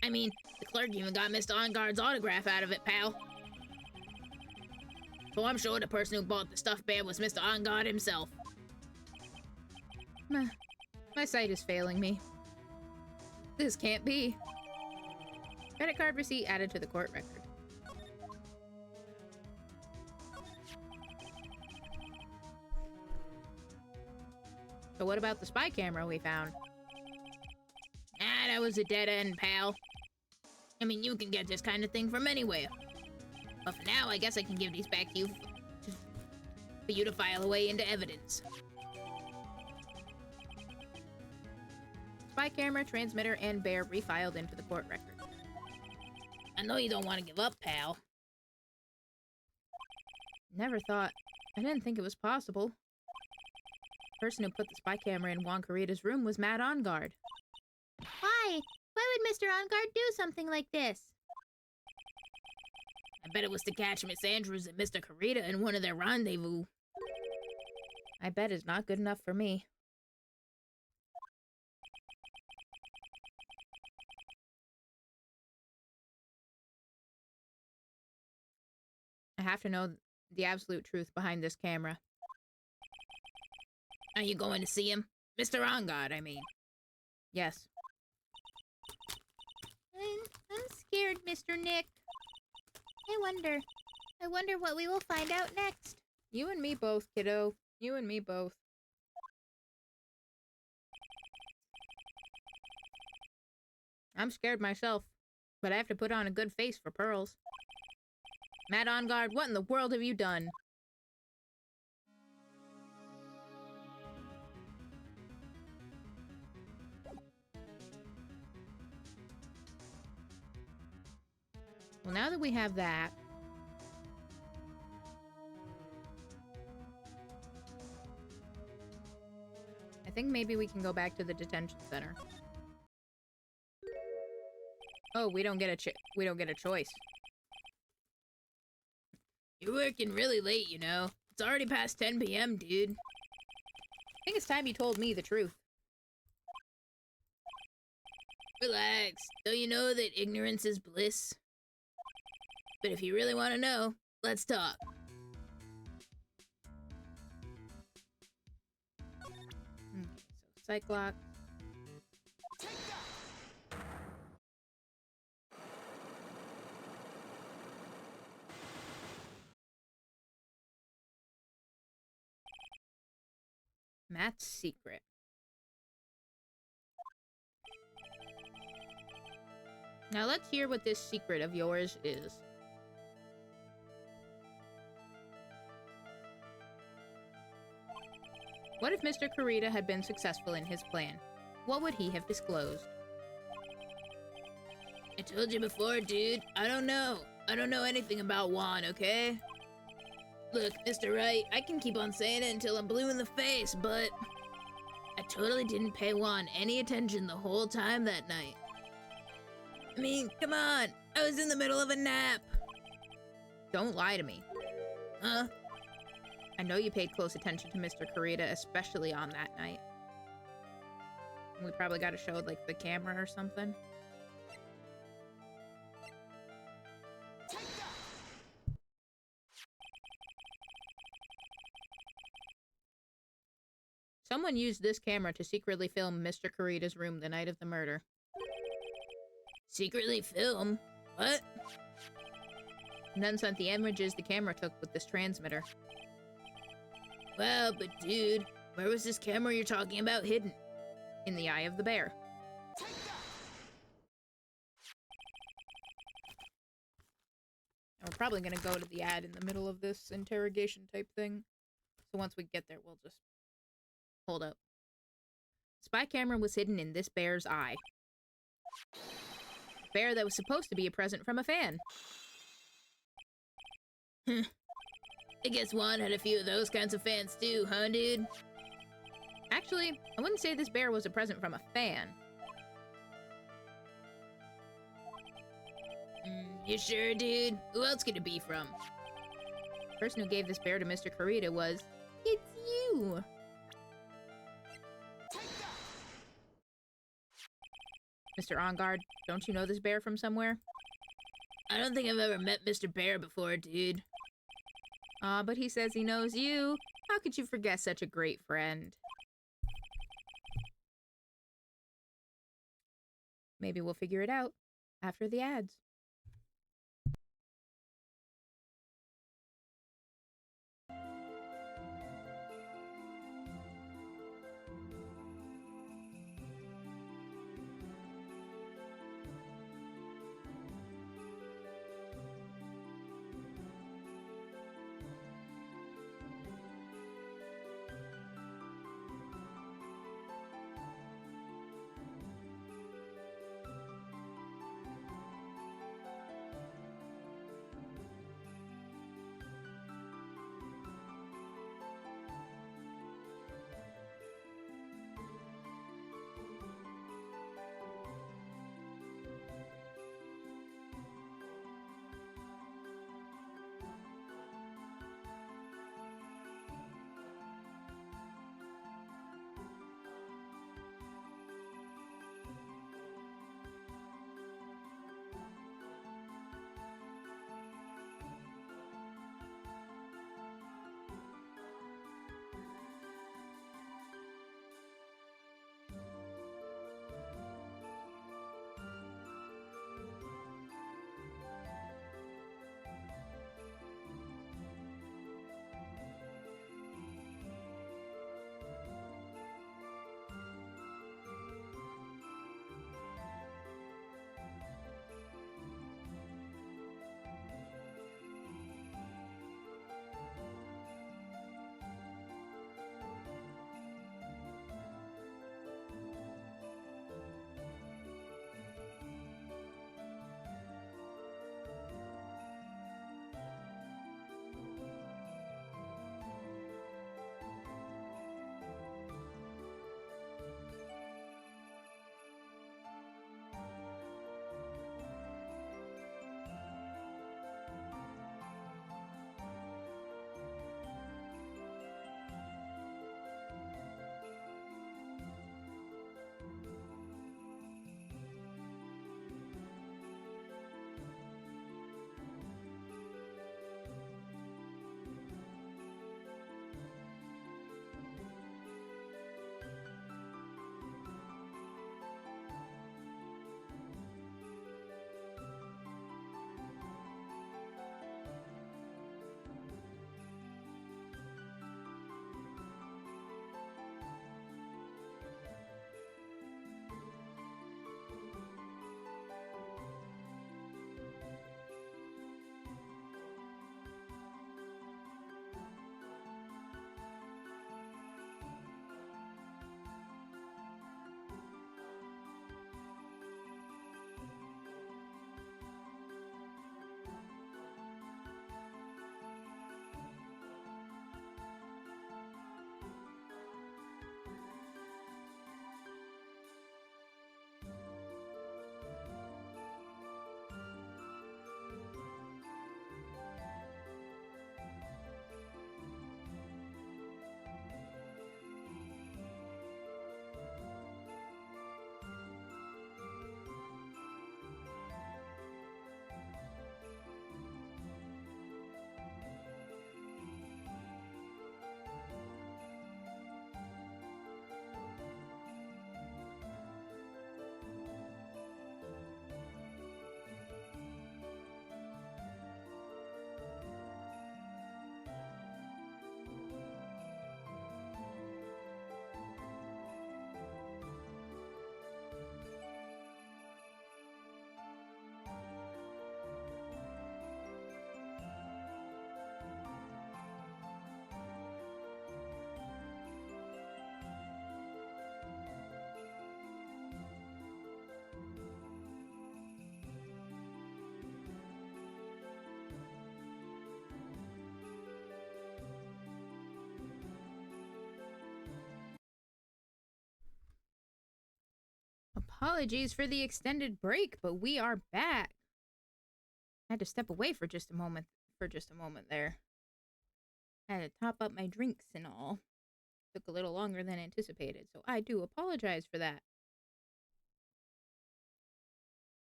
I mean, the clerk even got Mr. OnGuard's autograph out of it, pal. So I'm sure the person who bought the stuffed bear was Mr. OnGuard himself. My sight is failing me. This can't be. Credit card receipt added to the court record. So what about the spy camera we found? Ah, that was a dead end, pal. I mean, you can get this kind of thing from anywhere. But for now, I guess I can give these back to you for you to file away into evidence. Spy camera, transmitter, and bear refiled into the court record. I know you don't want to give up, pal. Never thought. I didn't think it was possible. The person who put the spy camera in Juan Carita's room was Matt OnGuard. Why? Why would Mr. OnGuard do something like this? I bet it was to catch Miss Andrews and Mr. Carita in one of their rendezvous. I bet it's not good enough for me. I have to know the absolute truth behind this camera. Are you going to see him? Mr. OnGuard, I mean. Yes. I'm scared, Mr. Nick. I wonder what we will find out next. You and me both, kiddo. You and me both. I'm scared myself, but I have to put on a good face for Pearls. Matt OnGuard, what in the world have you done? Well, now that we have that, I think maybe we can go back to the detention center. Oh, we don't get a choice. You're working really late, you know. It's already past 10 p.m., dude. I think it's time you told me the truth. Relax. Don't you know that ignorance is bliss? But if you really want to know, let's talk. Okay, so Cyclops. Matt's secret. Now let's hear what this secret of yours is. What if Mr. Carita had been successful in his plan? What would he have disclosed? I told you before, dude. I don't know. I don't know anything about Juan, okay? Look, Mr. Wright, I can keep on saying it until I'm blue in the face, but I totally didn't pay Juan any attention the whole time that night. I mean, come on. I was in the middle of a nap. Don't lie to me. Huh? I know you paid close attention to Mr. Kurita, especially on that night. We probably got to show, like, the camera or something. Someone used this camera to secretly film Mr. Kurita's room the night of the murder. Secretly film? What? And then sent the images the camera took with this transmitter. Well, but dude, where was this camera you're talking about hidden? In the eye of the bear. And we're probably gonna go to the ad in the middle of this interrogation type thing. So once we get there, we'll just... Hold up. Spy camera was hidden in this bear's eye. A bear that was supposed to be a present from a fan. I guess Juan had a few of those kinds of fans too, huh, dude? Actually, I wouldn't say this bear was a present from a fan. You sure, dude? Who else could it be from? The person who gave this bear to Mr. Kurita was... It's you! Mr. On Guard, don't you know this bear from somewhere? I don't think I've ever met Mr. Bear before, dude. Aw, but he says he knows you. How could you forget such a great friend? Maybe we'll figure it out after the ads. Apologies for the extended break, but we are back. I had to step away for just a moment there. Had to top up my drinks and all. Took a little longer than anticipated, so I do apologize for that.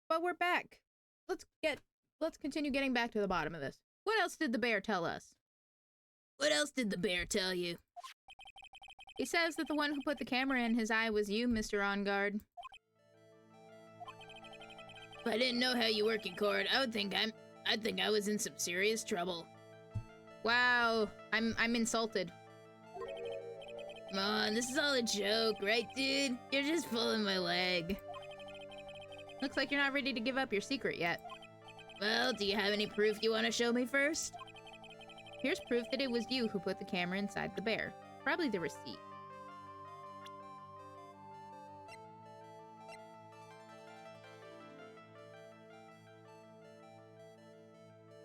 But we're back. Let's continue getting back to the bottom of this. What else did the bear tell us? What else did the bear tell you? He says that the one who put the camera in his eye was you, Mr. On Guard. If I didn't know how you work in court, I'd think I was in some serious trouble. Wow, I'm insulted. Come on, this is all a joke, right, dude? You're just pulling my leg. Looks like you're not ready to give up your secret yet. Well, do you have any proof you want to show me first? Here's proof that it was you who put the camera inside the bear. Probably the receipt.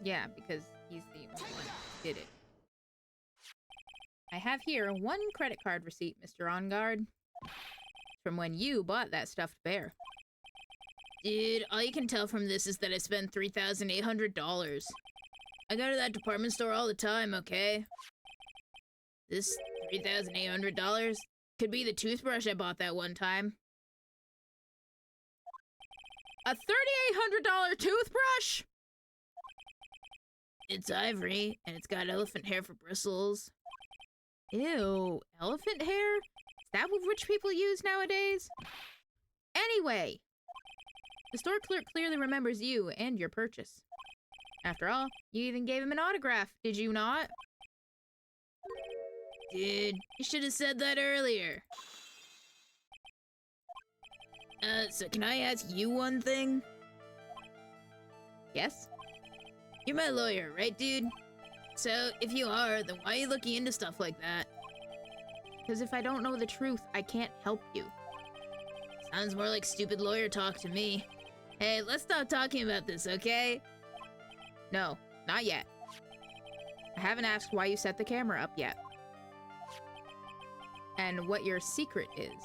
Yeah, because he's the only one who did it. I have here one credit card receipt, Mr. On Guard. From when you bought that stuffed bear. Dude, all you can tell from this is that I spent $3,800. I go to that department store all the time, okay? This $3,800 could be the toothbrush I bought that one time. A $3,800 toothbrush? It's ivory, and it's got elephant hair for bristles. Ew, elephant hair? Is that what rich people use nowadays? Anyway, the store clerk clearly remembers you and your purchase. After all, you even gave him an autograph, did you not? Dude, you should have said that earlier. So can I ask you one thing? Yes? You're my lawyer, right, dude? So, if you are, then why are you looking into stuff like that? Because if I don't know the truth, I can't help you. Sounds more like stupid lawyer talk to me. Hey, let's stop talking about this, okay? No, not yet. I haven't asked why you set the camera up yet. And what your secret is.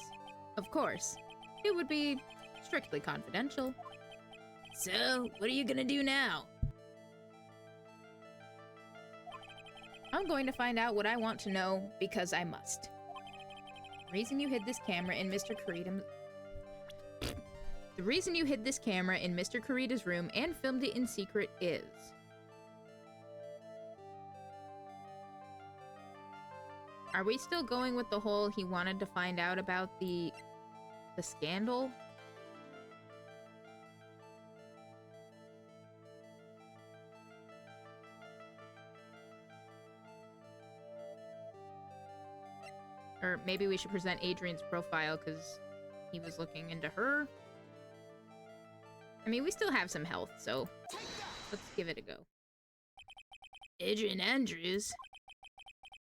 Of course, it would be strictly confidential. So, what are you gonna do now? I'm going to find out what I want to know because I must. The reason you hid this camera in Mr. Kurita's room and filmed it in secret is... Are we still going with the whole he wanted to find out about the scandal? Or maybe we should present Adrian's profile because he was looking into her. I mean, we still have some health, so let's give it a go. Adrian Andrews?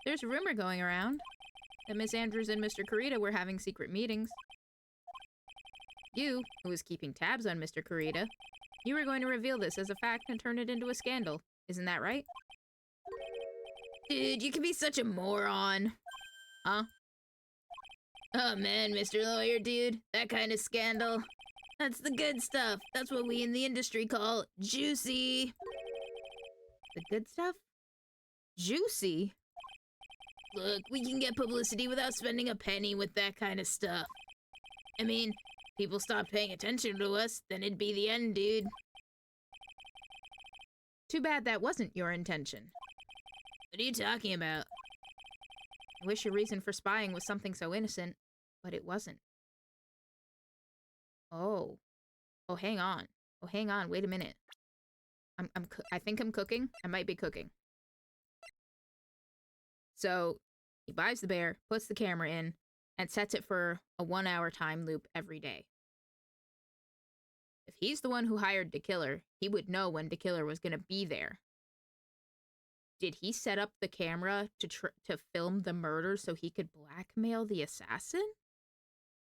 There's a rumor going around that Miss Andrews and Mr. Kurita were having secret meetings. You, who was keeping tabs on Mr. Kurita, you were going to reveal this as a fact and turn it into a scandal. Isn't that right? Dude, you can be such a moron. Huh? Oh man, Mr. Lawyer, dude. That kind of scandal. That's the good stuff. That's what we in the industry call juicy. The good stuff? Juicy? Look, we can get publicity without spending a penny with that kind of stuff. I mean, people stop paying attention to us, then it'd be the end, dude. Too bad that wasn't your intention. What are you talking about? I wish your reason for spying was something so innocent, but it wasn't. Oh. Oh, hang on. Oh, hang on. Wait a minute. I think I'm cooking. I might be cooking. So, he buys the bear, puts the camera in, and sets it for a 1-hour time loop every day. If he's the one who hired DeKiller, he would know when DeKiller was going to be there. Did he set up the camera to film the murder so he could blackmail the assassin?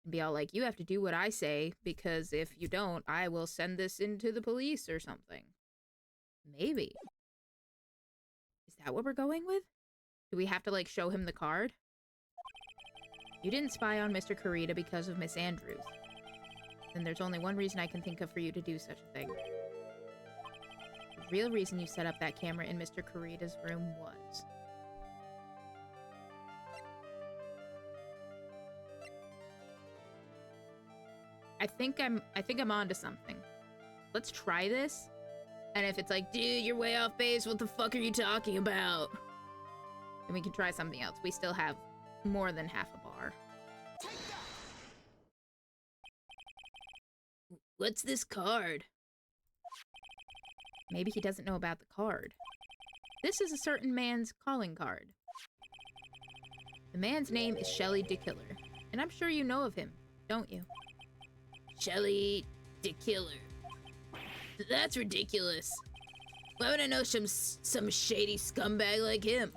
And be all like, you have to do what I say, because if you don't, I will send this into the police or something. Maybe. Is that what we're going with? Do we have to, like, show him the card? You didn't spy on Mr. Kurita because of Miss Andrews. then there's only one reason I can think of for you to do such a thing. The real reason you set up that camera in Mr. Kurita's room was... I think I'm onto something. Let's try this. And if it's like, dude, you're way off base, what the fuck are you talking about? Then we can try something else. We still have more than half a bar. What's this card? Maybe he doesn't know about the card. This is a certain man's calling card. The man's name is Shelly DeKiller, and I'm sure you know of him, don't you? Shelly DeKiller. That's ridiculous. Why would I know some shady scumbag like him?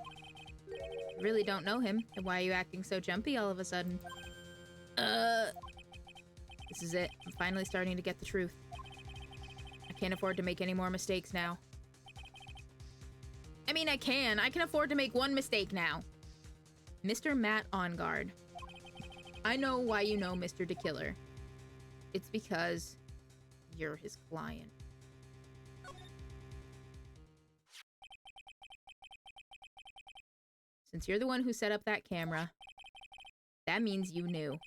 I really don't know him, and why are you acting so jumpy all of a sudden? This is it. I'm finally starting to get the truth. I can't afford to make any more mistakes now. I mean, I can afford to make one mistake now. Mr. Matt On Guard. I know why you know Mr. DeKiller. It's because you're his client. Since you're the one who set up that camera, that means you knew.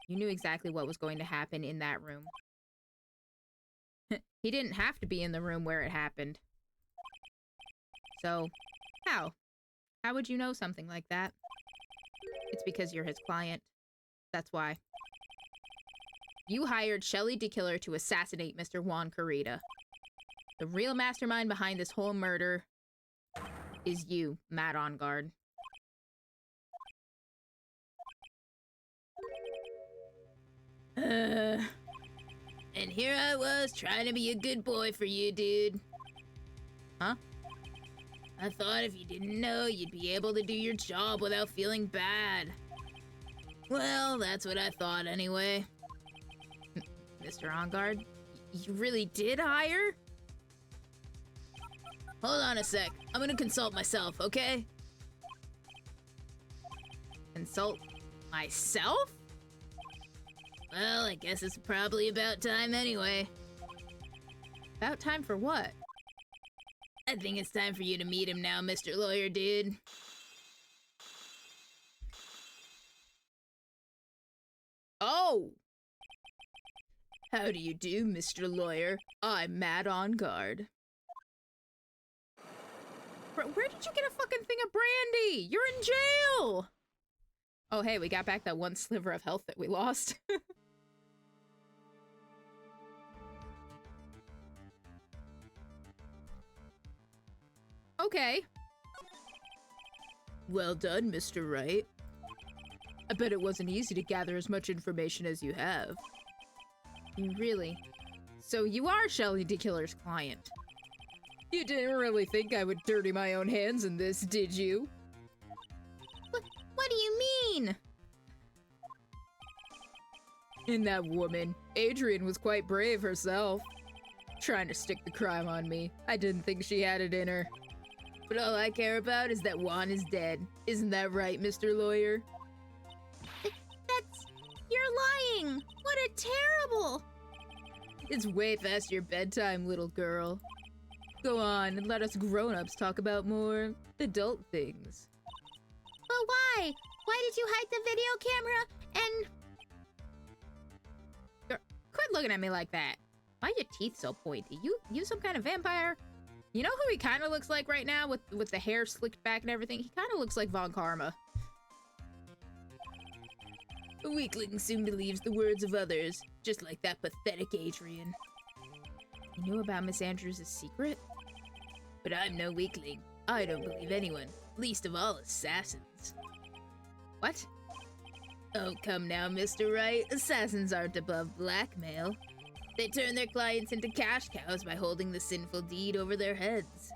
You knew exactly what was going to happen in that room. He didn't have to be in the room where it happened. So, how? How would you know something like that? It's because you're his client. That's why. You hired Shelly DeKiller to assassinate Mr. Juan Kurita. The real mastermind behind this whole murder is you, Matt On Guard. And here I was trying to be a good boy for you, dude. Huh? I thought if you didn't know, you'd be able to do your job without feeling bad. Well, that's what I thought anyway. Mr. On Guard, you really did hire? Hold on a sec. I'm gonna consult myself, okay? Consult myself? Well, I guess it's probably about time anyway. About time for what? I think it's time for you to meet him now, Mr. Lawyer Dude. Oh! How do you do, Mr. Lawyer? I'm Matt On Guard. Where did you get a fucking thing of brandy? You're in jail! Oh, hey, we got back that one sliver of health that we lost. Okay. Well done, Mr. Wright. I bet it wasn't easy to gather as much information as you have. Really? So you are Shelly DeKiller's client? You didn't really think I would dirty my own hands in this, did you? What do you mean? In that woman, Adrian was quite brave herself. Trying to stick the crime on me. I didn't think she had it in her. But all I care about is that Juan is dead. Isn't that right, Mr. Lawyer? You're lying! What a terrible... It's way past your bedtime, little girl. Go on and let us grown-ups talk about more adult things. But why? Why did you hide the video camera and... Girl, quit looking at me like that. Why are your teeth so pointy? You some kind of vampire? You know who he kind of looks like right now with the hair slicked back and everything? He kind of looks like Von Karma. A weakling soon believes the words of others, just like that pathetic Adrian. You knew about Miss Andrews' secret? But I'm no weakling. I don't believe anyone, least of all assassins. What? Oh, come now, Mr. Wright. Assassins aren't above blackmail. They turn their clients into cash cows by holding the sinful deed over their heads.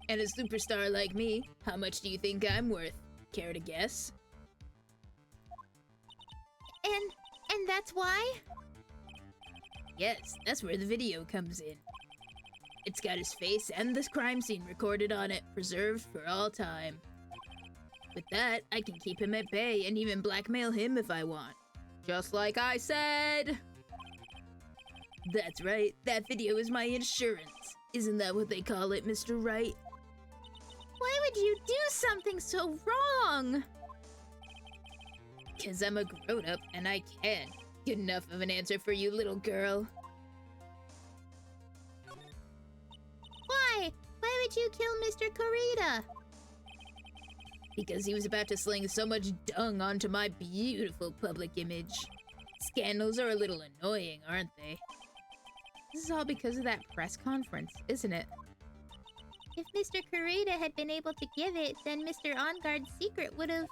And a superstar like me, how much do you think I'm worth? Care to guess? And that's why? Yes, that's where the video comes in. It's got his face and this crime scene recorded on it, preserved for all time. With that, I can keep him at bay and even blackmail him if I want. Just like I said! That's right. That video is my insurance. Isn't that what they call it, Mr. Wright? Why would you do something so wrong? 'Cause I'm a grown-up and I can. Good enough of an answer for you, little girl. Why? Why would you kill Mr. Kurita? Because he was about to sling so much dung onto my beautiful public image. Scandals are a little annoying, aren't they? This is all because of that press conference, isn't it? If Mr. Kurita had been able to give it, then Mr. OnGuard's secret would have...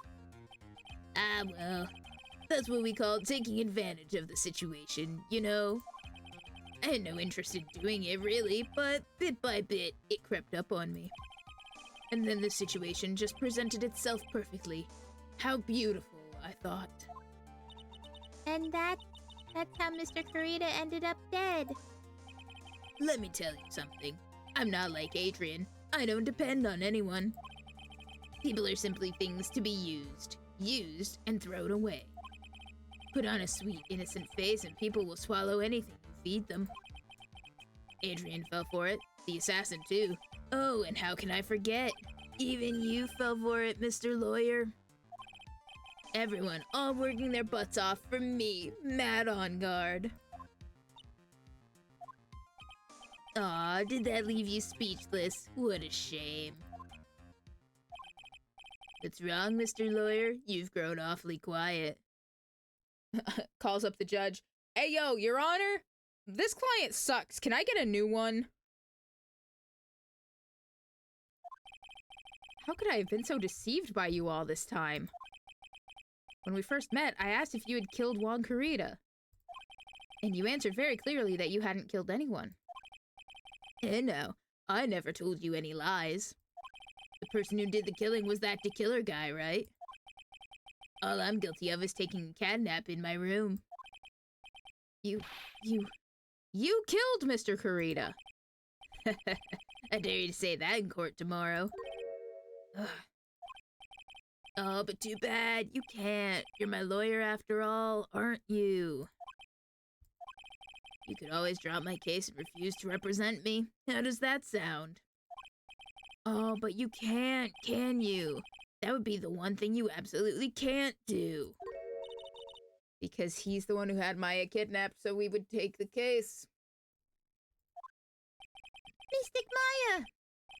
Ah, well, that's what we call taking advantage of the situation, you know? I had no interest in doing it, really, but bit by bit, it crept up on me. And then the situation just presented itself perfectly. How beautiful, I thought. And that's how Mr. Kurita ended up dead. Let me tell you something. I'm not like Adrian. I don't depend on anyone. People are simply things to be used and thrown away. Put on a sweet, innocent face and people will swallow anything you feed them. Adrian fell for it, the assassin too. Oh, and how can I forget? Even you fell for it, Mr. Lawyer. Everyone, all working their butts off for me, Mad on Guard. Aw, did that leave you speechless? What a shame. What's wrong, Mr. Lawyer? You've grown awfully quiet. Calls up the judge. Hey, yo, Your Honor? This client sucks. Can I get a new one? How could I have been so deceived by you all this time? When we first met, I asked if you had killed Juan Kurita. And you answered very clearly that you hadn't killed anyone. No, I never told you any lies. The person who did the killing was that killer guy, right? All I'm guilty of is taking a catnap in my room. You killed Mr. Kurita. I dare you to say that in court tomorrow. Ugh. Oh, but too bad. You can't. You're my lawyer after all, aren't you? You could always drop my case and refuse to represent me. How does that sound? Oh, but you can't, can you? That would be the one thing you absolutely can't do. Because he's the one who had Maya kidnapped, so we would take the case. Mystic Maya!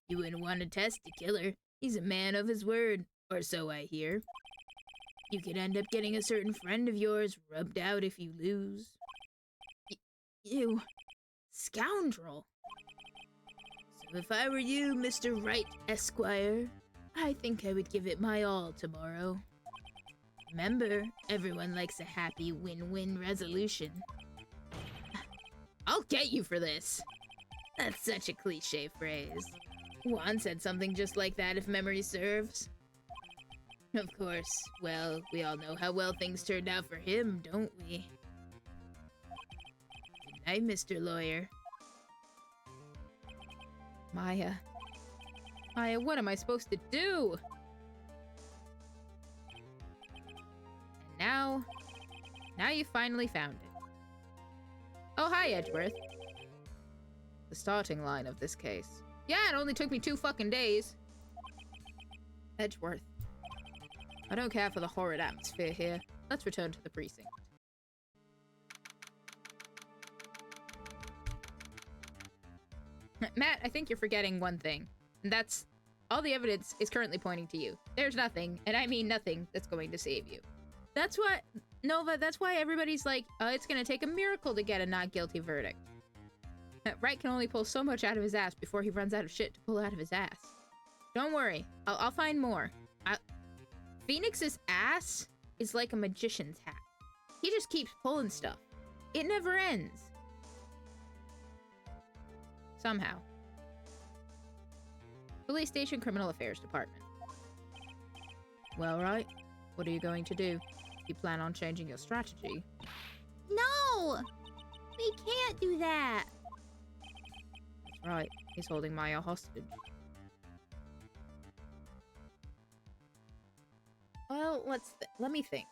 You wouldn't want to test the killer. He's a man of his word, or so I hear. You could end up getting a certain friend of yours rubbed out if you lose. You scoundrel. So if I were you, Mr. Wright Esquire, I think I would give it my all tomorrow. Remember, everyone likes a happy win-win resolution. I'll get you for this. That's such a cliche phrase. Juan said something just like that, if memory serves. Of course, well, we all know how well things turned out for him, don't we? Good night, Mr. Lawyer. Maya, what am I supposed to do? And now you finally found it. Oh, hi, Edgeworth. The starting line of this case. Yeah, it only took me 2 fucking days. Edgeworth. I don't care for the horrid atmosphere here. Let's return to the precinct. Matt, I think you're forgetting one thing. And that's, all the evidence is currently pointing to you. There's nothing, and I mean nothing, that's going to save you. That's what, Nova, that's why everybody's like, it's gonna take a miracle to get a not guilty verdict. Wright can only pull so much out of his ass before he runs out of shit to pull out of his ass. Don't worry, I'll find more. Phoenix's ass is like a magician's hat. He just keeps pulling stuff. It never ends. Somehow. Police Station Criminal Affairs Department. Well, Wright, what are you going to do? You plan on changing your strategy? No! We can't do that! That's right. He's holding Maya hostage. Well, let me think.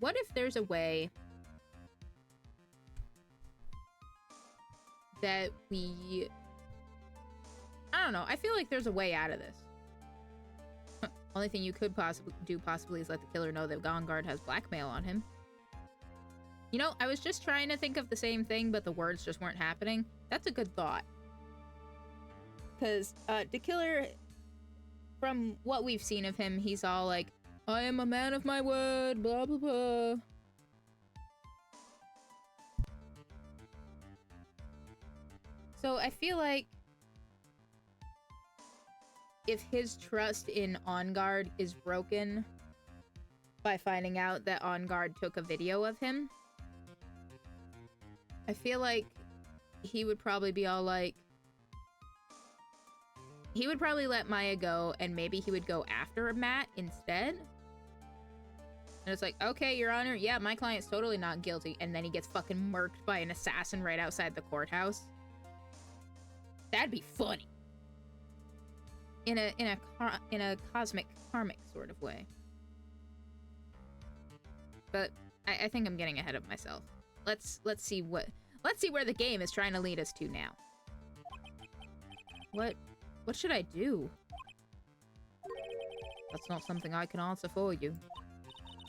what if there's a way that we... I don't know. I feel like there's a way out of this. Only thing you could possibly is let the killer know that Vanguard has blackmail on him. You know, I was just trying to think of the same thing, but the words just weren't happening. That's a good thought. Because the killer, from what we've seen of him, he's all like, I am a man of my word, blah, blah, blah. So I feel like if his trust in On Guard is broken by finding out that On Guard took a video of him, I feel like he would probably be all like... He would probably let Maya go, and maybe he would go after Matt instead. And it's like, okay, Your Honor, yeah, my client's totally not guilty. And then he gets fucking murked by an assassin right outside the courthouse. That'd be funny. In a cosmic, karmic sort of way. But I think I'm getting ahead of myself. Let's see where the game is trying to lead us to now. What should I do? That's not something I can answer for you.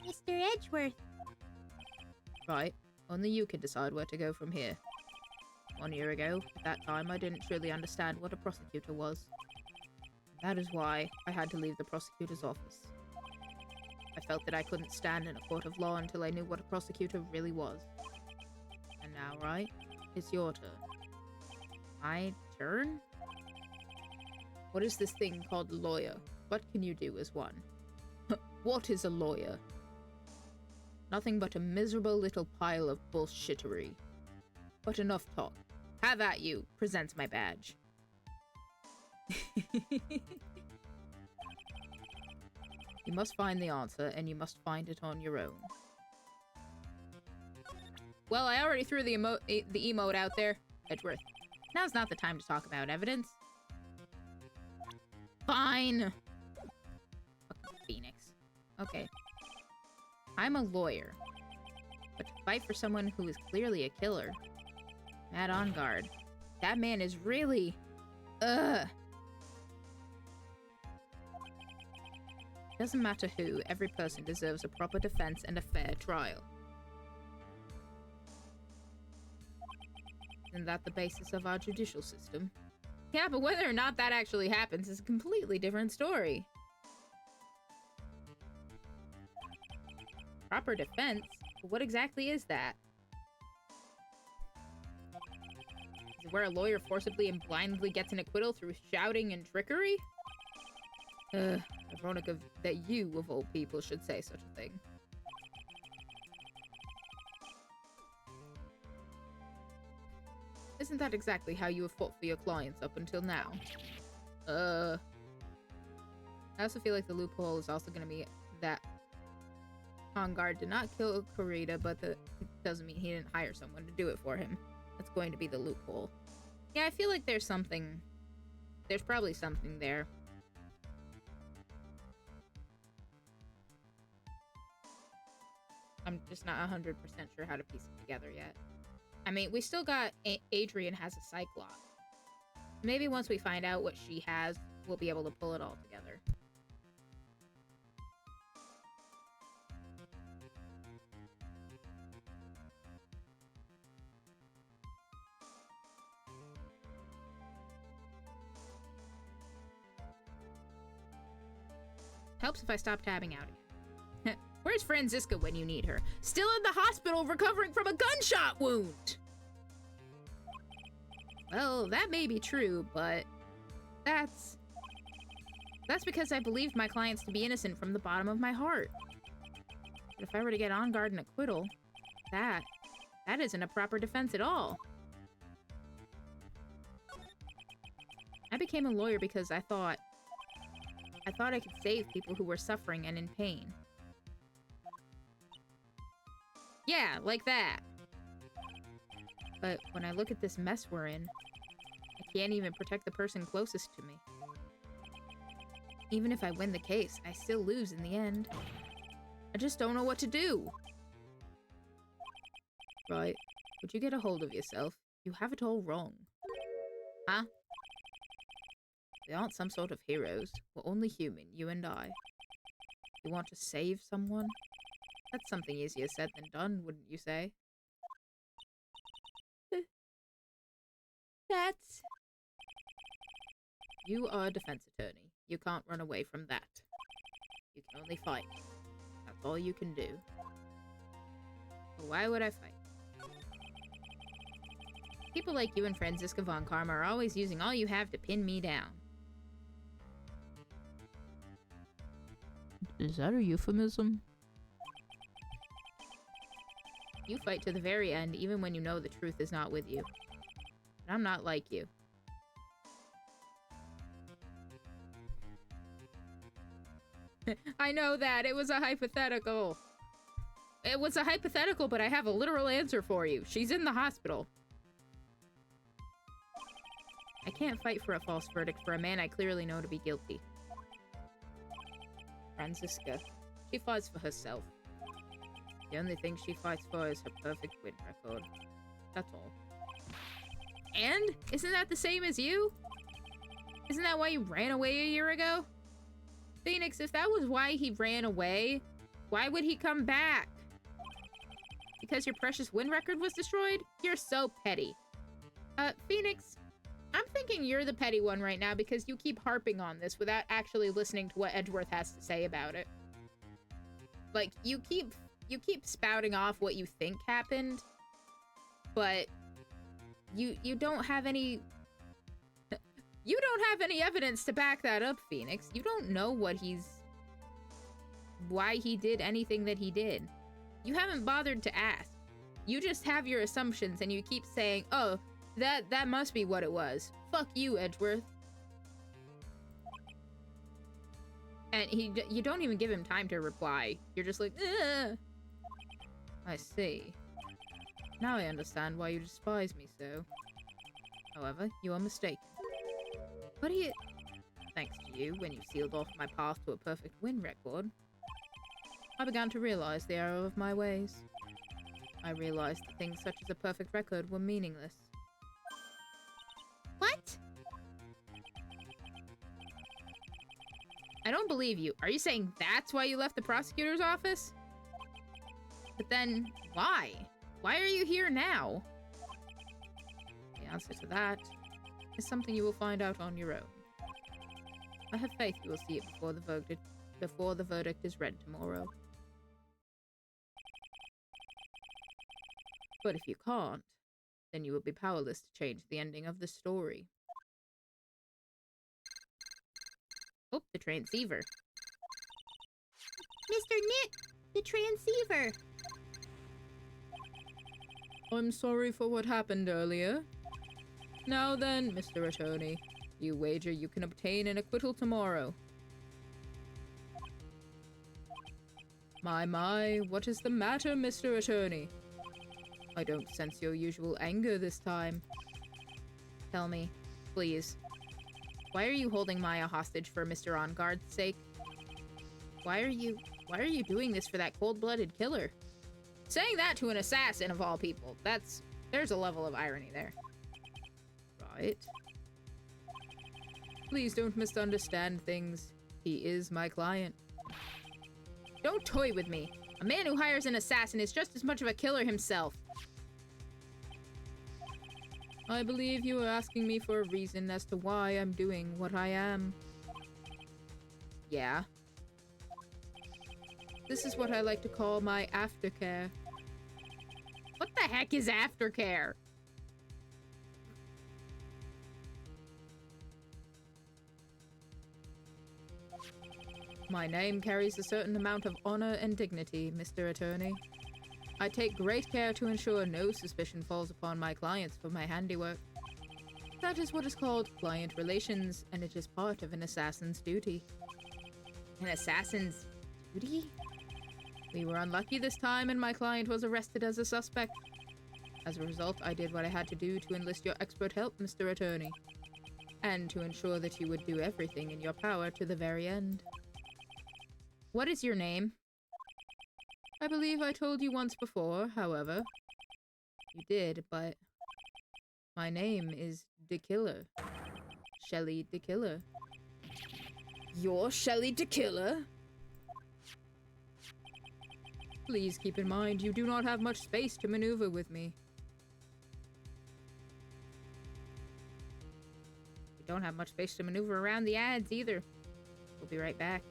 Mr. Edgeworth. Right. Only you can decide where to go from here. 1 year ago, at that time, I didn't truly understand what a prosecutor was. That is why I had to leave the prosecutor's office. I felt that I couldn't stand in a court of law until I knew what a prosecutor really was. And now, right? It's your turn. My turn? What is this thing called a lawyer? What can you do as one? What is a lawyer? Nothing but a miserable little pile of bullshittery. But enough talk. Have at you. Presents my badge. You must find the answer, and you must find it on your own. Well, I already threw the emote out there. Edgeworth. Now's not the time to talk about evidence. Fine. Fucking Phoenix. Okay. I'm a lawyer. But to fight for someone who is clearly a killer. Matt On Guard. That man is really... Doesn't matter who, every person deserves a proper defense and a fair trial. Isn't that the basis of our judicial system? Yeah, but whether or not that actually happens is a completely different story. Proper defense? What exactly is that? Is it where a lawyer forcibly and blindly gets an acquittal through shouting and trickery? Ironic that you, of all people, should say such a thing. Isn't that exactly how you have fought for your clients up until now? I also feel like the loophole is also going to be that On Guard did not kill Kurita, but it doesn't mean he didn't hire someone to do it for him. That's going to be the loophole. Yeah, I feel like there's something... There's probably something there. I'm just not 100% sure how to piece it together yet. I mean, we still got Adrian has a Cyclops. Maybe once we find out what she has, we'll be able to pull it all together. Helps if I stop tabbing out again. Where's Franziska when you need her? Still in the hospital recovering from a gunshot wound! Well, that may be true, but that's because I believed my clients to be innocent from the bottom of my heart. But if I were to get On Guard and acquittal, that isn't a proper defense at all. I became a lawyer because I thought I could save people who were suffering and in pain. Yeah, like that. But when I look at this mess we're in, I can't even protect the person closest to me. Even if I win the case, I still lose in the end. I just don't know what to do. Right. Would you get a hold of yourself? You have it all wrong. Huh? We aren't some sort of heroes. We're only human, you and I. You want to save someone? That's something easier said than done, wouldn't you say? That's... You are a defense attorney. You can't run away from that. You can only fight. That's all you can do. But why would I fight? People like you and Franziska von Karma are always using all you have to pin me down. Is that a euphemism? You fight to the very end, even when you know the truth is not with you. But I'm not like you. I know that. It was a hypothetical. It was a hypothetical, but I have a literal answer for you. She's in the hospital. I can't fight for a false verdict for a man I clearly know to be guilty. Franziska. She fights for herself. The only thing she fights for is her perfect win record. That's all. And? Isn't that the same as you? Isn't that why you ran away a year ago? Phoenix, if that was why he ran away, why would he come back? Because your precious win record was destroyed? You're so petty. Phoenix, I'm thinking you're the petty one right now because you keep harping on this without actually listening to what Edgeworth has to say about it. Like, you keep spouting off what you think happened, but you don't have any... You don't have any evidence to back that up, Phoenix. You don't know why he did anything that he did. You haven't bothered to ask. You just have your assumptions and you keep saying, oh, that must be what it was. Fuck you, Edgeworth. And you don't even give him time to reply. You're just like, ugh. I see. Now I understand why you despise me so. However, you are mistaken. What are you... Thanks to you, when you sealed off my path to a perfect win record, I began to realize the error of my ways. I realized that things such as a perfect record were meaningless. What? I don't believe you. Are you saying that's why you left the prosecutor's office? But then, why? Why are you here now? The answer to that is something you will find out on your own. I have faith you will see it before the verdict is read tomorrow. But if you can't, then you will be powerless to change the ending of the story. Oh, the transceiver. Mr. Nick, the transceiver. I'm sorry for what happened earlier. Now then, Mr. Attorney, you wager you can obtain an acquittal tomorrow. My, what is the matter, Mr. Attorney? I don't sense your usual anger this time. Tell me, please. Why are you holding Maya hostage for Mr. OnGuard's sake? Why are you doing this for that cold-blooded killer? Saying that to an assassin of all people, there's a level of irony there. Right. Please don't misunderstand things. He is my client. Don't toy with me. A man who hires an assassin is just as much of a killer himself. I believe you are asking me for a reason as to why I'm doing what I am. Yeah. This is what I like to call my aftercare. What the heck is aftercare? My name carries a certain amount of honor and dignity, Mr. Attorney. I take great care to ensure no suspicion falls upon my clients for my handiwork. That is what is called client relations, and it is part of an assassin's duty. An assassin's duty? We were unlucky this time, and my client was arrested as a suspect. As a result, I did what I had to do to enlist your expert help, Mr. Attorney, and to ensure that you would do everything in your power to the very end. What is your name? I believe I told you once before, however. You did, but my name is the Killer. Shelly the Killer. You're Shelly the Killer? Please keep in mind you do not have much space to maneuver with me. We don't have much space to maneuver around the ads either. We'll be right back.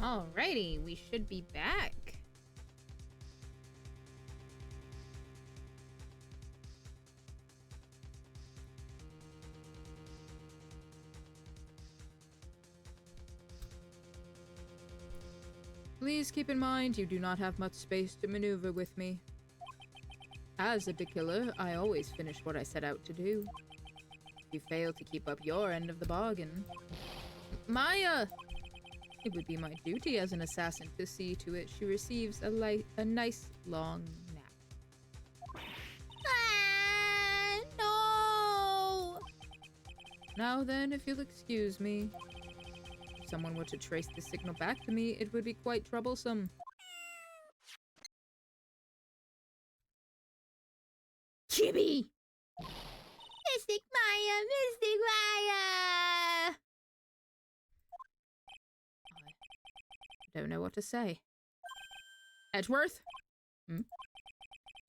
Alrighty, we should be back. Please keep in mind you do not have much space to maneuver with me. As a big killer, I always finish what I set out to do. If you fail to keep up your end of the bargain, Maya! It would be my duty as an assassin to see to it she receives a nice long nap. Ah, no! Now then, if you'll excuse me. If someone were to trace the signal back to me, it would be quite troublesome. Chibi! Mystic Maya! Mystic Maya! I don't know what to say. Edgeworth? Hmm?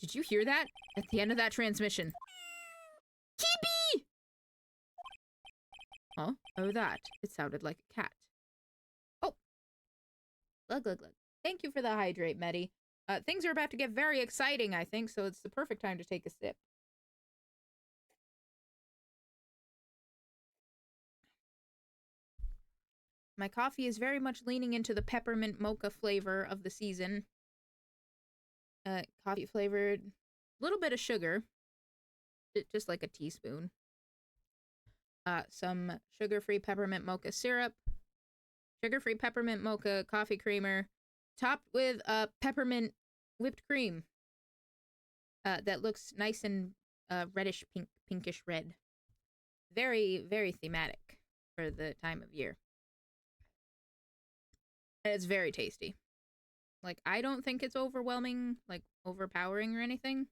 Did you hear that? At the end of that transmission. Chibi! Huh? Oh, that. It sounded like a cat. Oh. Glug, glug, glug. Thank you for the hydrate, Medi. Things are about to get very exciting, I think, so it's the perfect time to take a sip. My coffee is very much leaning into the peppermint mocha flavor of the season. Coffee flavored, a little bit of sugar, just like a teaspoon. Some sugar-free peppermint mocha syrup, sugar-free peppermint mocha coffee creamer, topped with peppermint whipped cream. That looks nice and reddish pink, pinkish red. Very, very thematic for the time of year. And it's very tasty. Like, I don't think it's overwhelming, like, overpowering or anything.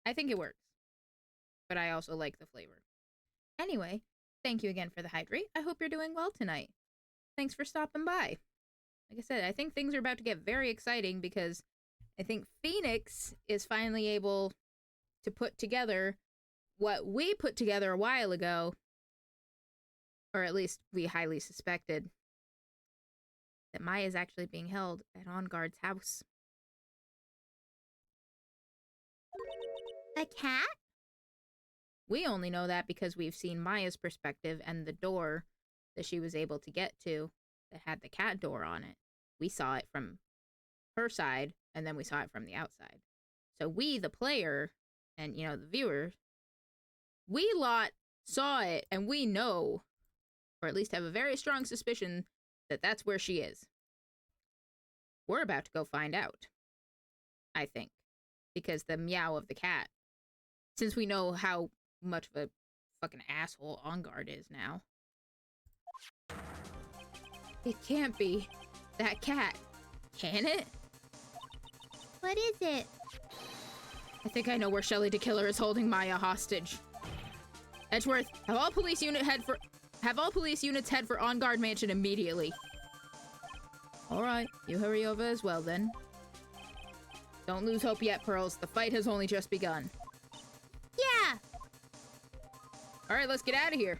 I think it works. But I also like the flavor. Anyway, thank you again for the hydrate. I hope you're doing well tonight. Thanks for stopping by. Like I said, I think things are about to get very exciting because I think Phoenix is finally able to put together what we put together a while ago. Or at least we highly suspected. That Maya is actually being held at On Guard's house. A cat? We only know that because we've seen Maya's perspective and the door that she was able to get to that had the cat door on it. we saw it from her side, and then we saw it from the outside. So we, the player, and, you know, the viewer, we lot saw it, and we know, or at least have a very strong suspicion, that that's where she is. We're about to go find out, I think, because the meow of the cat, since we know how much of a fucking asshole On Guard is now. It can't be that cat, can it? What is it? I think I know where Shelly the Killer is holding Maya hostage. Edgeworth, have all police units head for On Guard Mansion immediately. Alright, you hurry over as well then. Don't lose hope yet, Pearls. The fight has only just begun. Yeah! Alright, let's get out of here.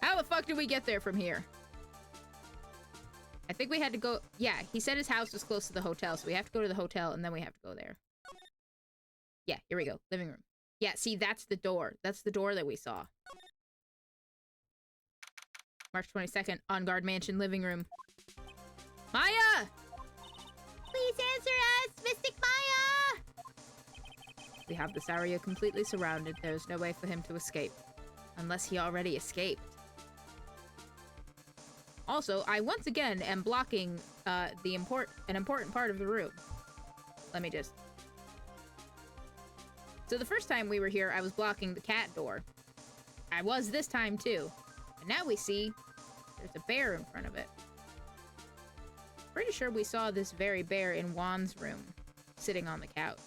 How the fuck did we get there from here? I think we had to go... Yeah, he said his house was close to the hotel, so we have to go to the hotel, and then we have to go there. Yeah, here we go. Living room. Yeah, see, that's the door. That's the door that we saw. March 22nd, On Guard Mansion living room. Maya! Please answer us, Mystic Maya! We have this area completely surrounded. There's no way for him to escape. Unless he already escaped. Also, I once again am blocking an important part of the room. Let me just... So the first time we were here, I was blocking the cat door. I was this time too. And now we see there's a bear in front of it. Pretty sure we saw this very bear in Juan's room, sitting on the couch.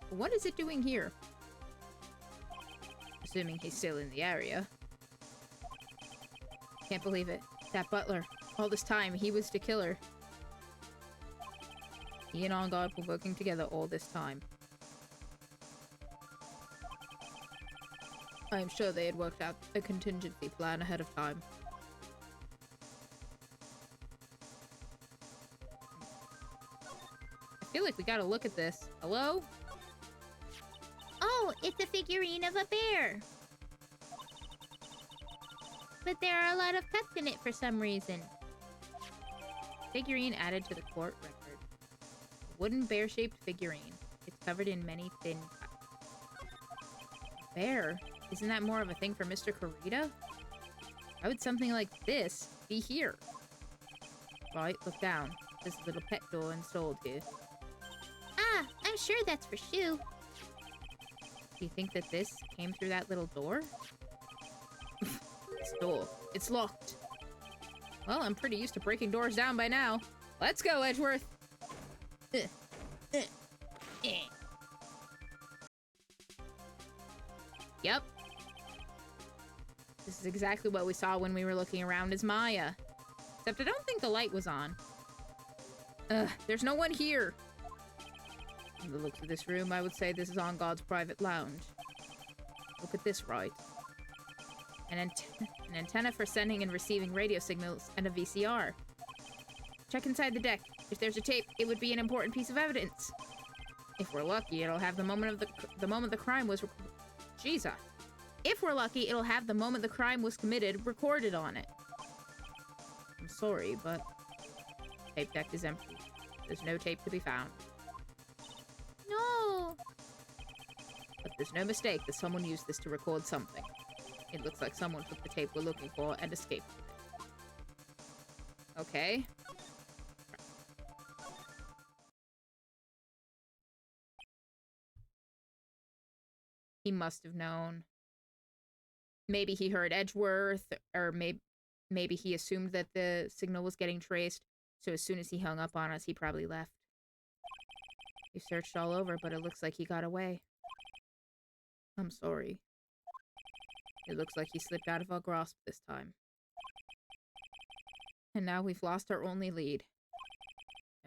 What is it doing here? Assuming he's still in the area. Can't believe it. That butler. All this time, he was the killer. He and On Guard were working together all this time. I am sure they had worked out a contingency plan ahead of time. I feel like we gotta look at this. Hello? Oh, it's a figurine of a bear. But there are a lot of cuts in it for some reason. Figurine added to the court record. A wooden bear-shaped figurine. It's covered in many thin cuts. Bear? Isn't that more of a thing for Mr. Kurita? Why would something like this be here? Right, look down. There's a little pet door installed here. Ah, I'm sure that's for Shu. Do you think that this came through that little door? This door. It's locked. Well, I'm pretty used to breaking doors down by now. Let's go, Edgeworth! Yep. This is exactly what we saw when we were looking around as Maya. Except I don't think the light was on. There's no one here. From the looks of this room, I would say this is On Guard's private lounge. Look at this, right? An antenna for sending and receiving radio signals, and a VCR. Check inside the deck. If there's a tape, it would be an important piece of evidence. If we're lucky, it'll have the moment the crime was Jesus. If we're lucky, it'll have the moment the crime was committed recorded on it. I'm sorry, but tape deck is empty. There's no tape to be found. No. But there's no mistake that someone used this to record something. It looks like someone took the tape we're looking for and escaped with it. Okay. He must have known. Maybe he heard Edgeworth, or maybe he assumed that the signal was getting traced, so as soon as he hung up on us, he probably left. We searched all over, but it looks like he got away. I'm sorry. It looks like he slipped out of our grasp this time. And now we've lost our only lead.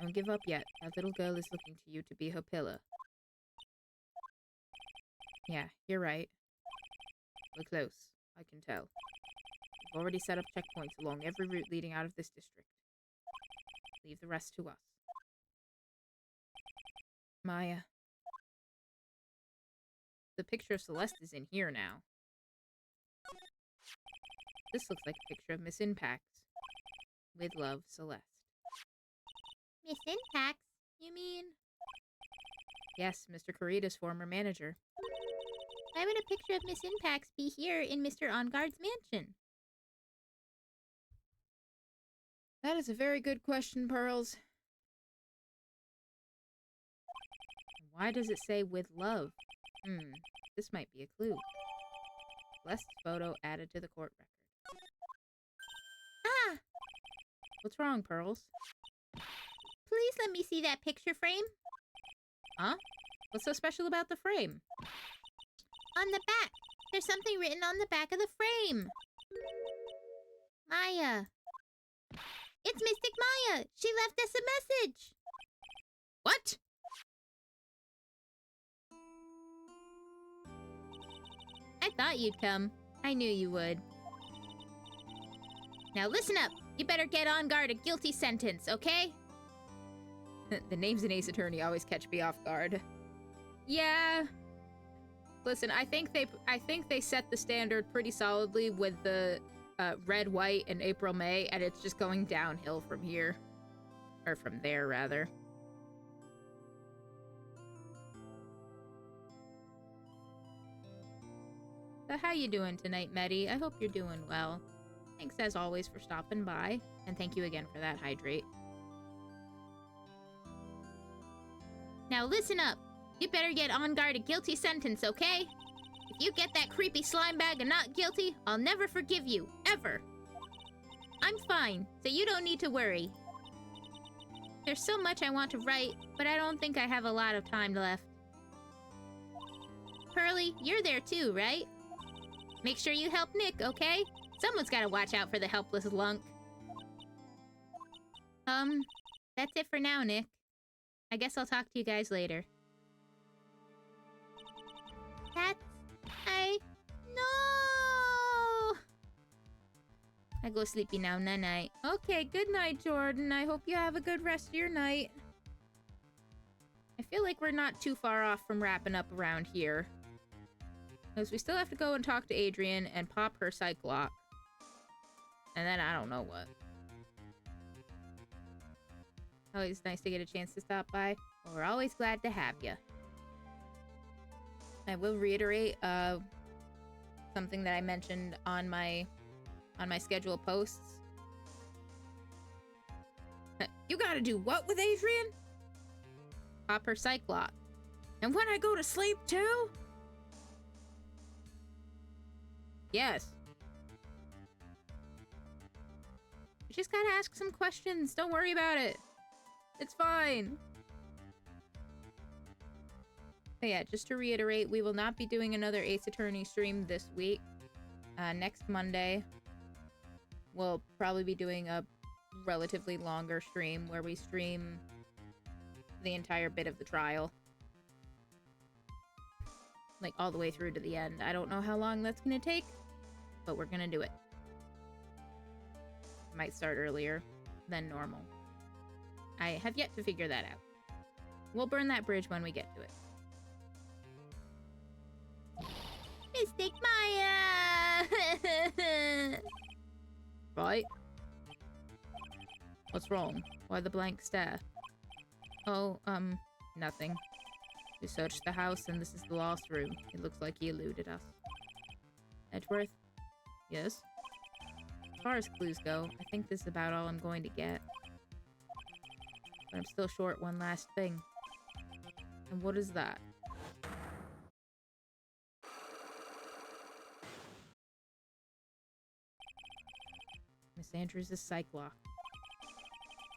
Don't give up yet. That little girl is looking to you to be her pillar. Yeah, you're right. We're close. I can tell. We've already set up checkpoints along every route leading out of this district. Leave the rest to us. Maya. The picture of Celeste is in here now. This looks like a picture of Miss Impax. With love, Celeste. Miss Impax? You mean? Yes, Mr. Corita's former manager. Why would a picture of Miss Impax be here in Mr. Onguard's mansion? That is a very good question, Pearls. Why does it say with love? This might be a clue. Celeste's photo added to the court record. Ah! What's wrong, Pearls? Please let me see that picture frame. Huh? What's so special about the frame? On the back. There's something written on the back of the frame. Maya. It's Mystic Maya. She left us a message. What? I thought you'd come. I knew you would. Now listen up. You better get on guard a guilty sentence, okay? The names in Ace Attorney always catch me off guard. Yeah. Listen, I think they set the standard pretty solidly with the Red, White, and April, May, and it's just going downhill from here. Or from there, rather. So how you doing tonight, Medi? I hope you're doing well. Thanks as always for stopping by, and thank you again for that hydrate. Now listen up. You better get on guard a guilty sentence, okay? If you get that creepy slime bag and not guilty, I'll never forgive you, ever. I'm fine, so you don't need to worry. There's so much I want to write, but I don't think I have a lot of time left. Pearly, you're there too, right? Make sure you help Nick, okay? Someone's gotta watch out for the helpless lunk. That's it for now, Nick. I guess I'll talk to you guys later. No! I go sleepy now, night-night. Okay, good night, Jordan. I hope you have a good rest of your night. I feel like we're not too far off from wrapping up around here. Because we still have to go and talk to Adrian and pop her psych lock. And then I don't know what. Always nice to get a chance to stop by. Well, we're always glad to have you. I will reiterate something that I mentioned on my schedule posts. You gotta do what with Adrian? Pop her psych lock. And when I go to sleep too? Yes. You just gotta ask some questions. Don't worry about it. It's fine. But yeah, just to reiterate, we will not be doing another Ace Attorney stream this week. Next Monday, we'll probably be doing a relatively longer stream where we stream the entire bit of the trial. Like, all the way through to the end. I don't know how long that's gonna take, but we're gonna do it. Might start earlier than normal. I have yet to figure that out. We'll burn that bridge when we get to it. Mystic Maya! Right? What's wrong? Why the blank stare? Oh, nothing. We searched the house and this is the last room. It looks like he eluded us. Edgeworth? Yes? As far as clues go, I think this is about all I'm going to get. But I'm still short one last thing. And what is that? Miss Andrews' psych lock.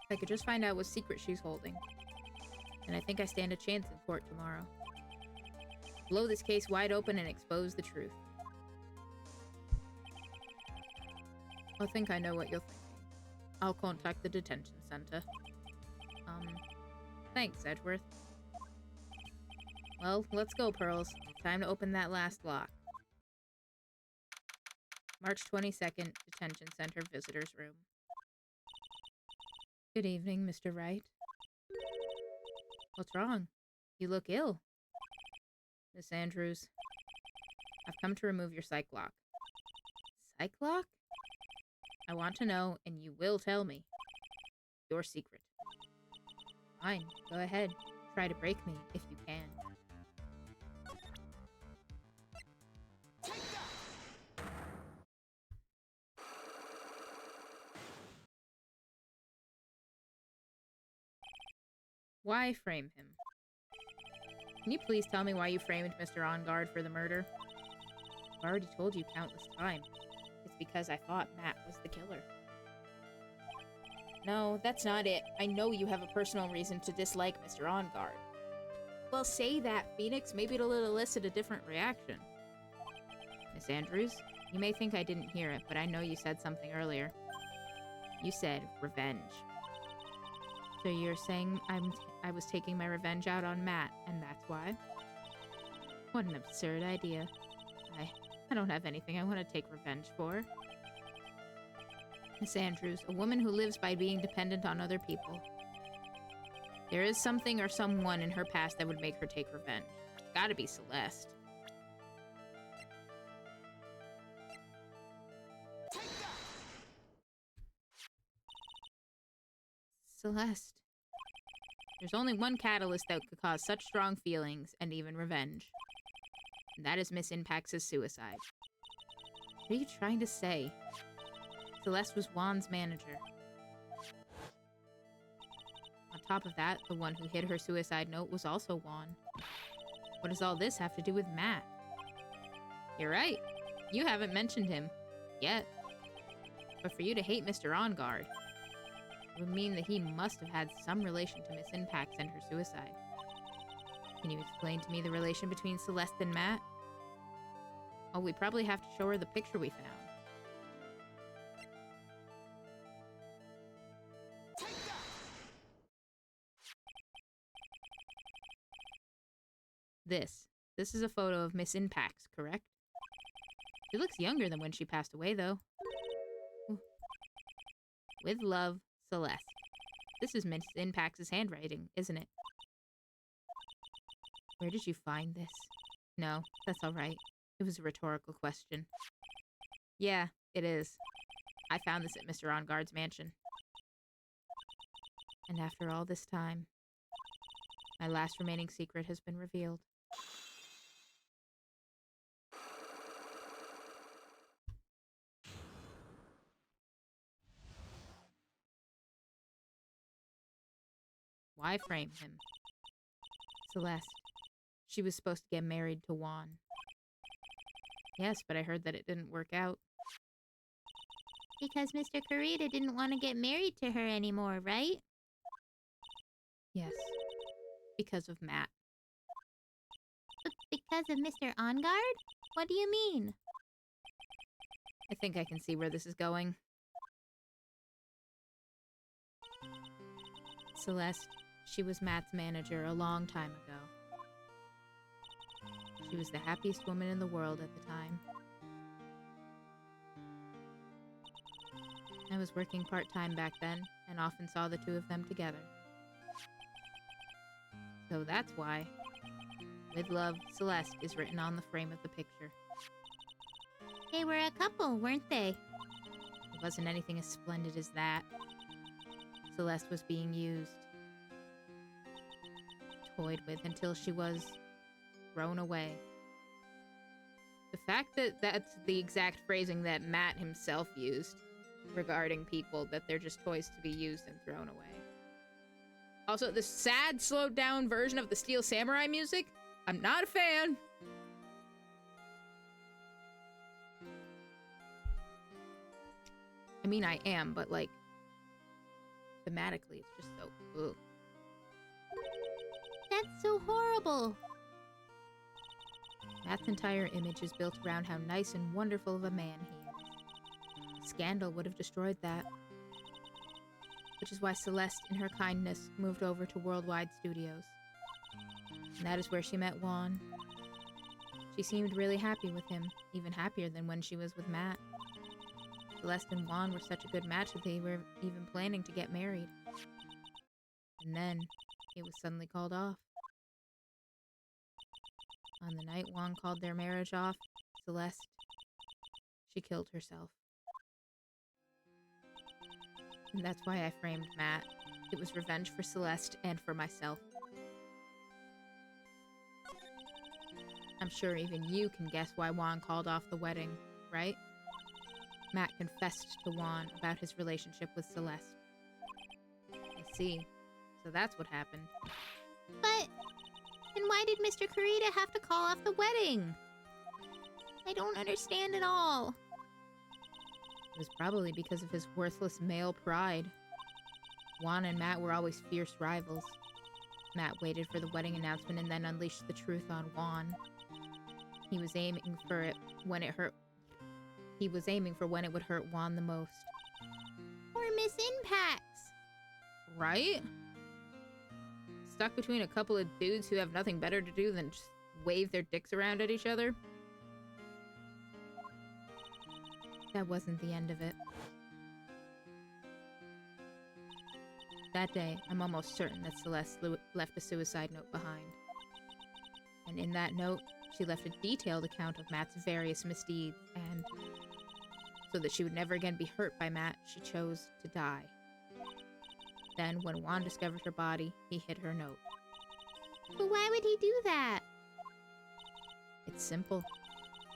If I could just find out what secret she's holding. And I think I stand a chance in court tomorrow. Blow this case wide open and expose the truth. I think I know what you're thinking. I'll contact the detention center. Thanks, Edgeworth. Well, let's go, Pearls. Time to open that last lock. March 22nd, Detention Center Visitors Room. Good evening, Mr. Wright. What's wrong? You look ill. Miss Andrews, I've come to remove your psych lock. Psych lock? I want to know, and you will tell me. Your secret. Fine, go ahead. Try to break me, if you can. Why frame him? Can you please tell me why you framed Mr. On Guard for the murder? I've already told you countless times. It's because I thought Matt was the killer. No, that's not it. I know you have a personal reason to dislike Mr. On Guard. Well, say that, Phoenix. Maybe it'll elicit a different reaction. Miss Andrews, you may think I didn't hear it, but I know you said something earlier. You said revenge. So you're saying I was taking my revenge out on Matt, and that's why? What an absurd idea. I don't have anything I want to take revenge for. Miss Andrews, a woman who lives by being dependent on other people. There is something or someone in her past that would make her take revenge. It's gotta be Celeste. Celeste. There's only one catalyst that could cause such strong feelings, and even revenge. And that is Miss Impax's suicide. What are you trying to say? Celeste was Juan's manager. On top of that, the one who hid her suicide note was also Juan. What does all this have to do with Matt? You're right. You haven't mentioned him. Yet. But for you to hate Mr. On Guard, it would mean that he must have had some relation to Miss Impax and her suicide. Can you explain to me the relation between Celeste and Matt? Oh, we probably have to show her the picture we found. This is a photo of Miss Impax, correct? She looks younger than when she passed away, though. Ooh. With love, Celeste. This is Miss Impax's handwriting, isn't it? Where did you find this? No, that's all right. It was a rhetorical question. Yeah, it is. I found this at Mr. On Guard's mansion. And after all this time, my last remaining secret has been revealed. Why frame him? Celeste. She was supposed to get married to Juan. Yes, but I heard that it didn't work out. Because Mr. Kurita didn't want to get married to her anymore, right? Yes. Because of Matt. But because of Mr. On Guard? What do you mean? I think I can see where this is going. Celeste, she was Matt's manager a long time ago. She was the happiest woman in the world at the time. I was working part-time back then, and often saw the two of them together. So that's why, with love, Celeste is written on the frame of the picture. They were a couple, weren't they? It wasn't anything as splendid as that. Celeste was being used, toyed with until she was thrown away. The fact that that's the exact phrasing that Matt himself used regarding people, that they're just toys to be used and thrown away. Also, the sad, slowed down version of the Steel Samurai music, I'm not a fan. I mean, I am, but like, thematically, it's just so, ugh. That's so horrible. Matt's entire image is built around how nice and wonderful of a man he is. Scandal would have destroyed that. Which is why Celeste, in her kindness, moved over to Worldwide Studios. And that is where she met Juan. She seemed really happy with him, even happier than when she was with Matt. Celeste and Juan were such a good match that they were even planning to get married. And then, it was suddenly called off. On the night Juan called their marriage off, Celeste, she killed herself. And that's why I framed Matt. It was revenge for Celeste and for myself. I'm sure even you can guess why Juan called off the wedding, right? Matt confessed to Juan about his relationship with Celeste. I see. So that's what happened. But then why did Mr. Kurita have to call off the wedding? I don't understand at all. It was probably because of his worthless male pride. Juan and Matt were always fierce rivals. Matt waited for the wedding announcement and then unleashed the truth on Juan. He was aiming for it when it hurt. He was aiming for when it would hurt Juan the most. Or Miss Impacts. Right? Stuck between a couple of dudes who have nothing better to do than just wave their dicks around at each other? That wasn't the end of it. That day, I'm almost certain that Celeste left a suicide note behind. And in that note, she left a detailed account of Matt's various misdeeds, and so that she would never again be hurt by Matt, she chose to die. Then, when Juan discovered her body, he hid her note. But why would he do that? It's simple.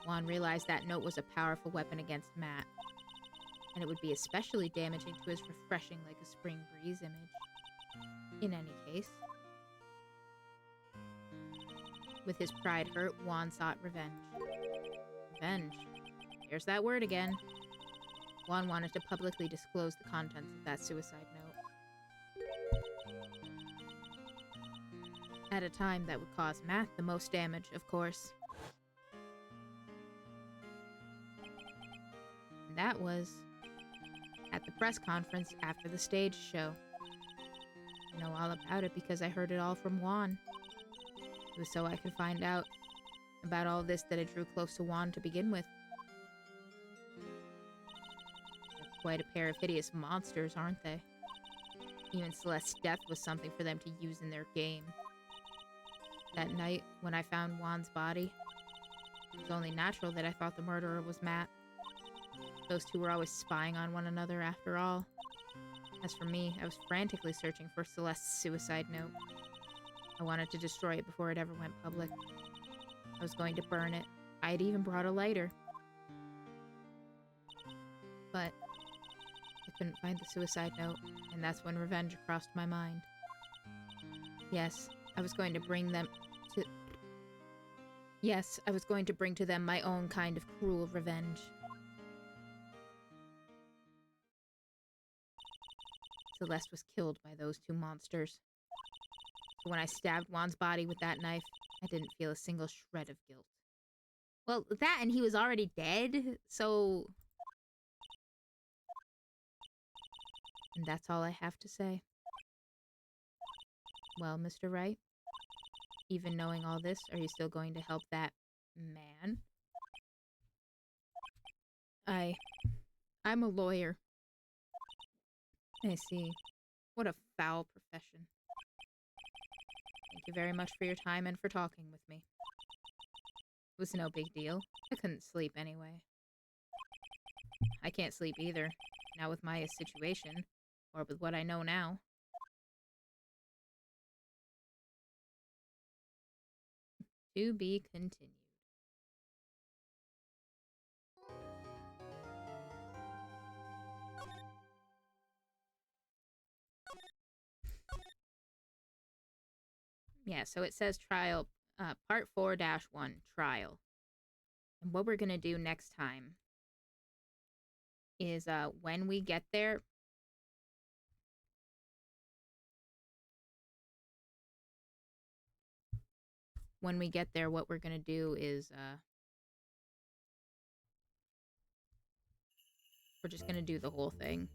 Juan realized that note was a powerful weapon against Matt, and it would be especially damaging to his refreshing like a spring breeze image. In any case, with his pride hurt, Juan sought revenge. Revenge. Here's that word again. Juan wanted to publicly disclose the contents of that suicide note. At a time that would cause Matt the most damage, of course. And that was at the press conference after the stage show. I know all about it because I heard it all from Juan. It was so I could find out about all this that I drew close to Juan to begin with. They're quite a pair of hideous monsters, aren't they? Even Celeste's death was something for them to use in their game. That night, when I found Juan's body, it was only natural that I thought the murderer was Matt. Those two were always spying on one another, after all. As for me, I was frantically searching for Celeste's suicide note. I wanted to destroy it before it ever went public. I was going to burn it. I had even brought a lighter. But I couldn't find the suicide note, and that's when revenge crossed my mind. Yes, I was going to bring them to... Yes, I was going to bring to them my own kind of cruel revenge. Celeste was killed by those two monsters. So when I stabbed Juan's body with that knife, I didn't feel a single shred of guilt. Well, that and he was already dead, so... And that's all I have to say. Well, Mr. Wright, even knowing all this, are you still going to help that man? I'm a lawyer. I see. What a foul profession. Thank you very much for your time and for talking with me. It was no big deal. I couldn't sleep anyway. I can't sleep either, now with Maya's situation, or with what I know now. To be continued. Yeah, so it says trial, part 4-1, trial. And what we're going to do next time is when we get there, what we're going to do is we're just going to do the whole thing.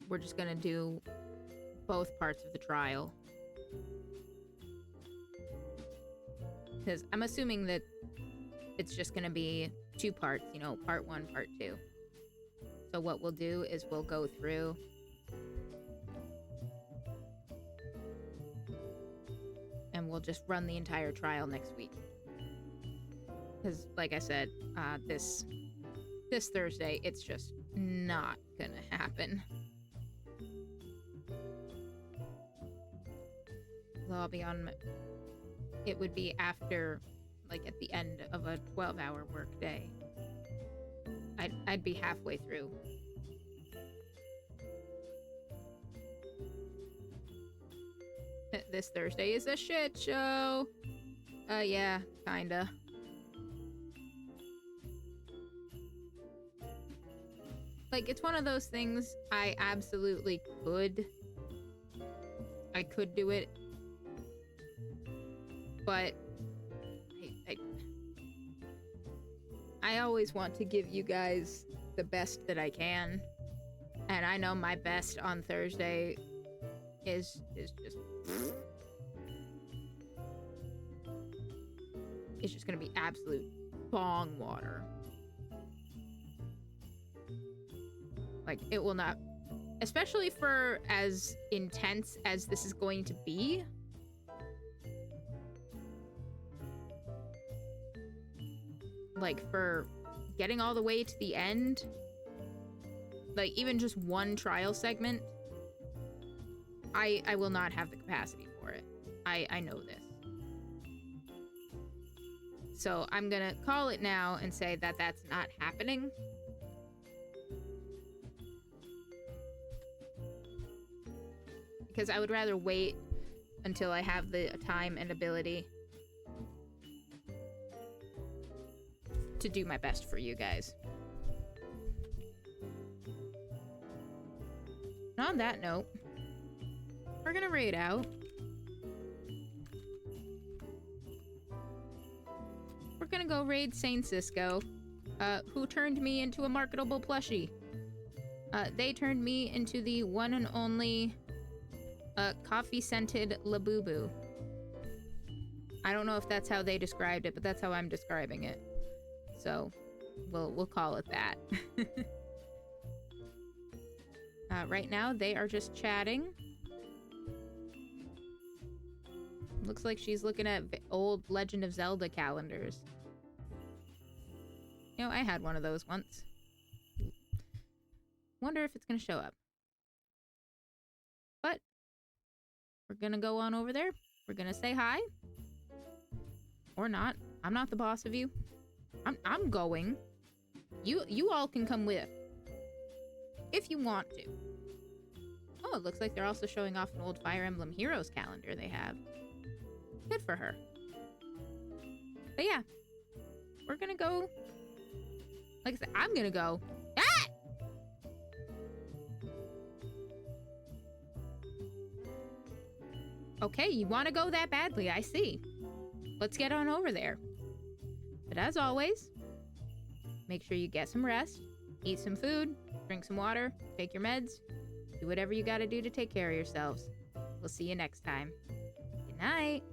We're just going to do both parts of the trial. Because I'm assuming that it's just going to be 2 parts, you know, part 1, part 2. So what we'll do is we'll go through and we'll just run the entire trial next week. Because, like I said, this this Thursday, it's just not gonna happen. I'll be on. It would be after, like, at the end of a 12-hour work day. I'd be halfway through. This Thursday is a shit show. Yeah, kinda. Like, it's one of those things I absolutely could. I could do it. But I always want to give you guys the best that I can. And I know my best on Thursday is just... It's just gonna be absolute bong water. Like, it will not... Especially for as intense as this is going to be. Like, for getting all the way to the end. Like, even just one trial segment. I will not have the capacity for it. I know this. So I'm gonna call it now and say that that's not happening. Because I would rather wait until I have the time and ability to do my best for you guys. And on that note, we're gonna raid out. We're gonna go raid Saint Cisco, who turned me into a marketable plushie. They turned me into the one and only coffee-scented Labubu. I don't know if that's how they described it, but that's how I'm describing it. So, we'll call it that. Right now, they are just chatting. Looks like she's looking at old Legend of Zelda calendars. You know, I had one of those once. Wonder if it's gonna show up. But we're gonna go on over there. We're gonna say hi. Or not. I'm not the boss of you. I'm going. You all can come with. If you want to. Oh, it looks like they're also showing off an old Fire Emblem Heroes calendar they have. Good for her. But yeah. We're gonna go. Like I said, I'm gonna go. Ah! Okay, you want to go that badly, I see. Let's get on over there. But as always, make sure you get some rest, eat some food, drink some water, take your meds, do whatever you gotta do to take care of yourselves. We'll see you next time. Good night.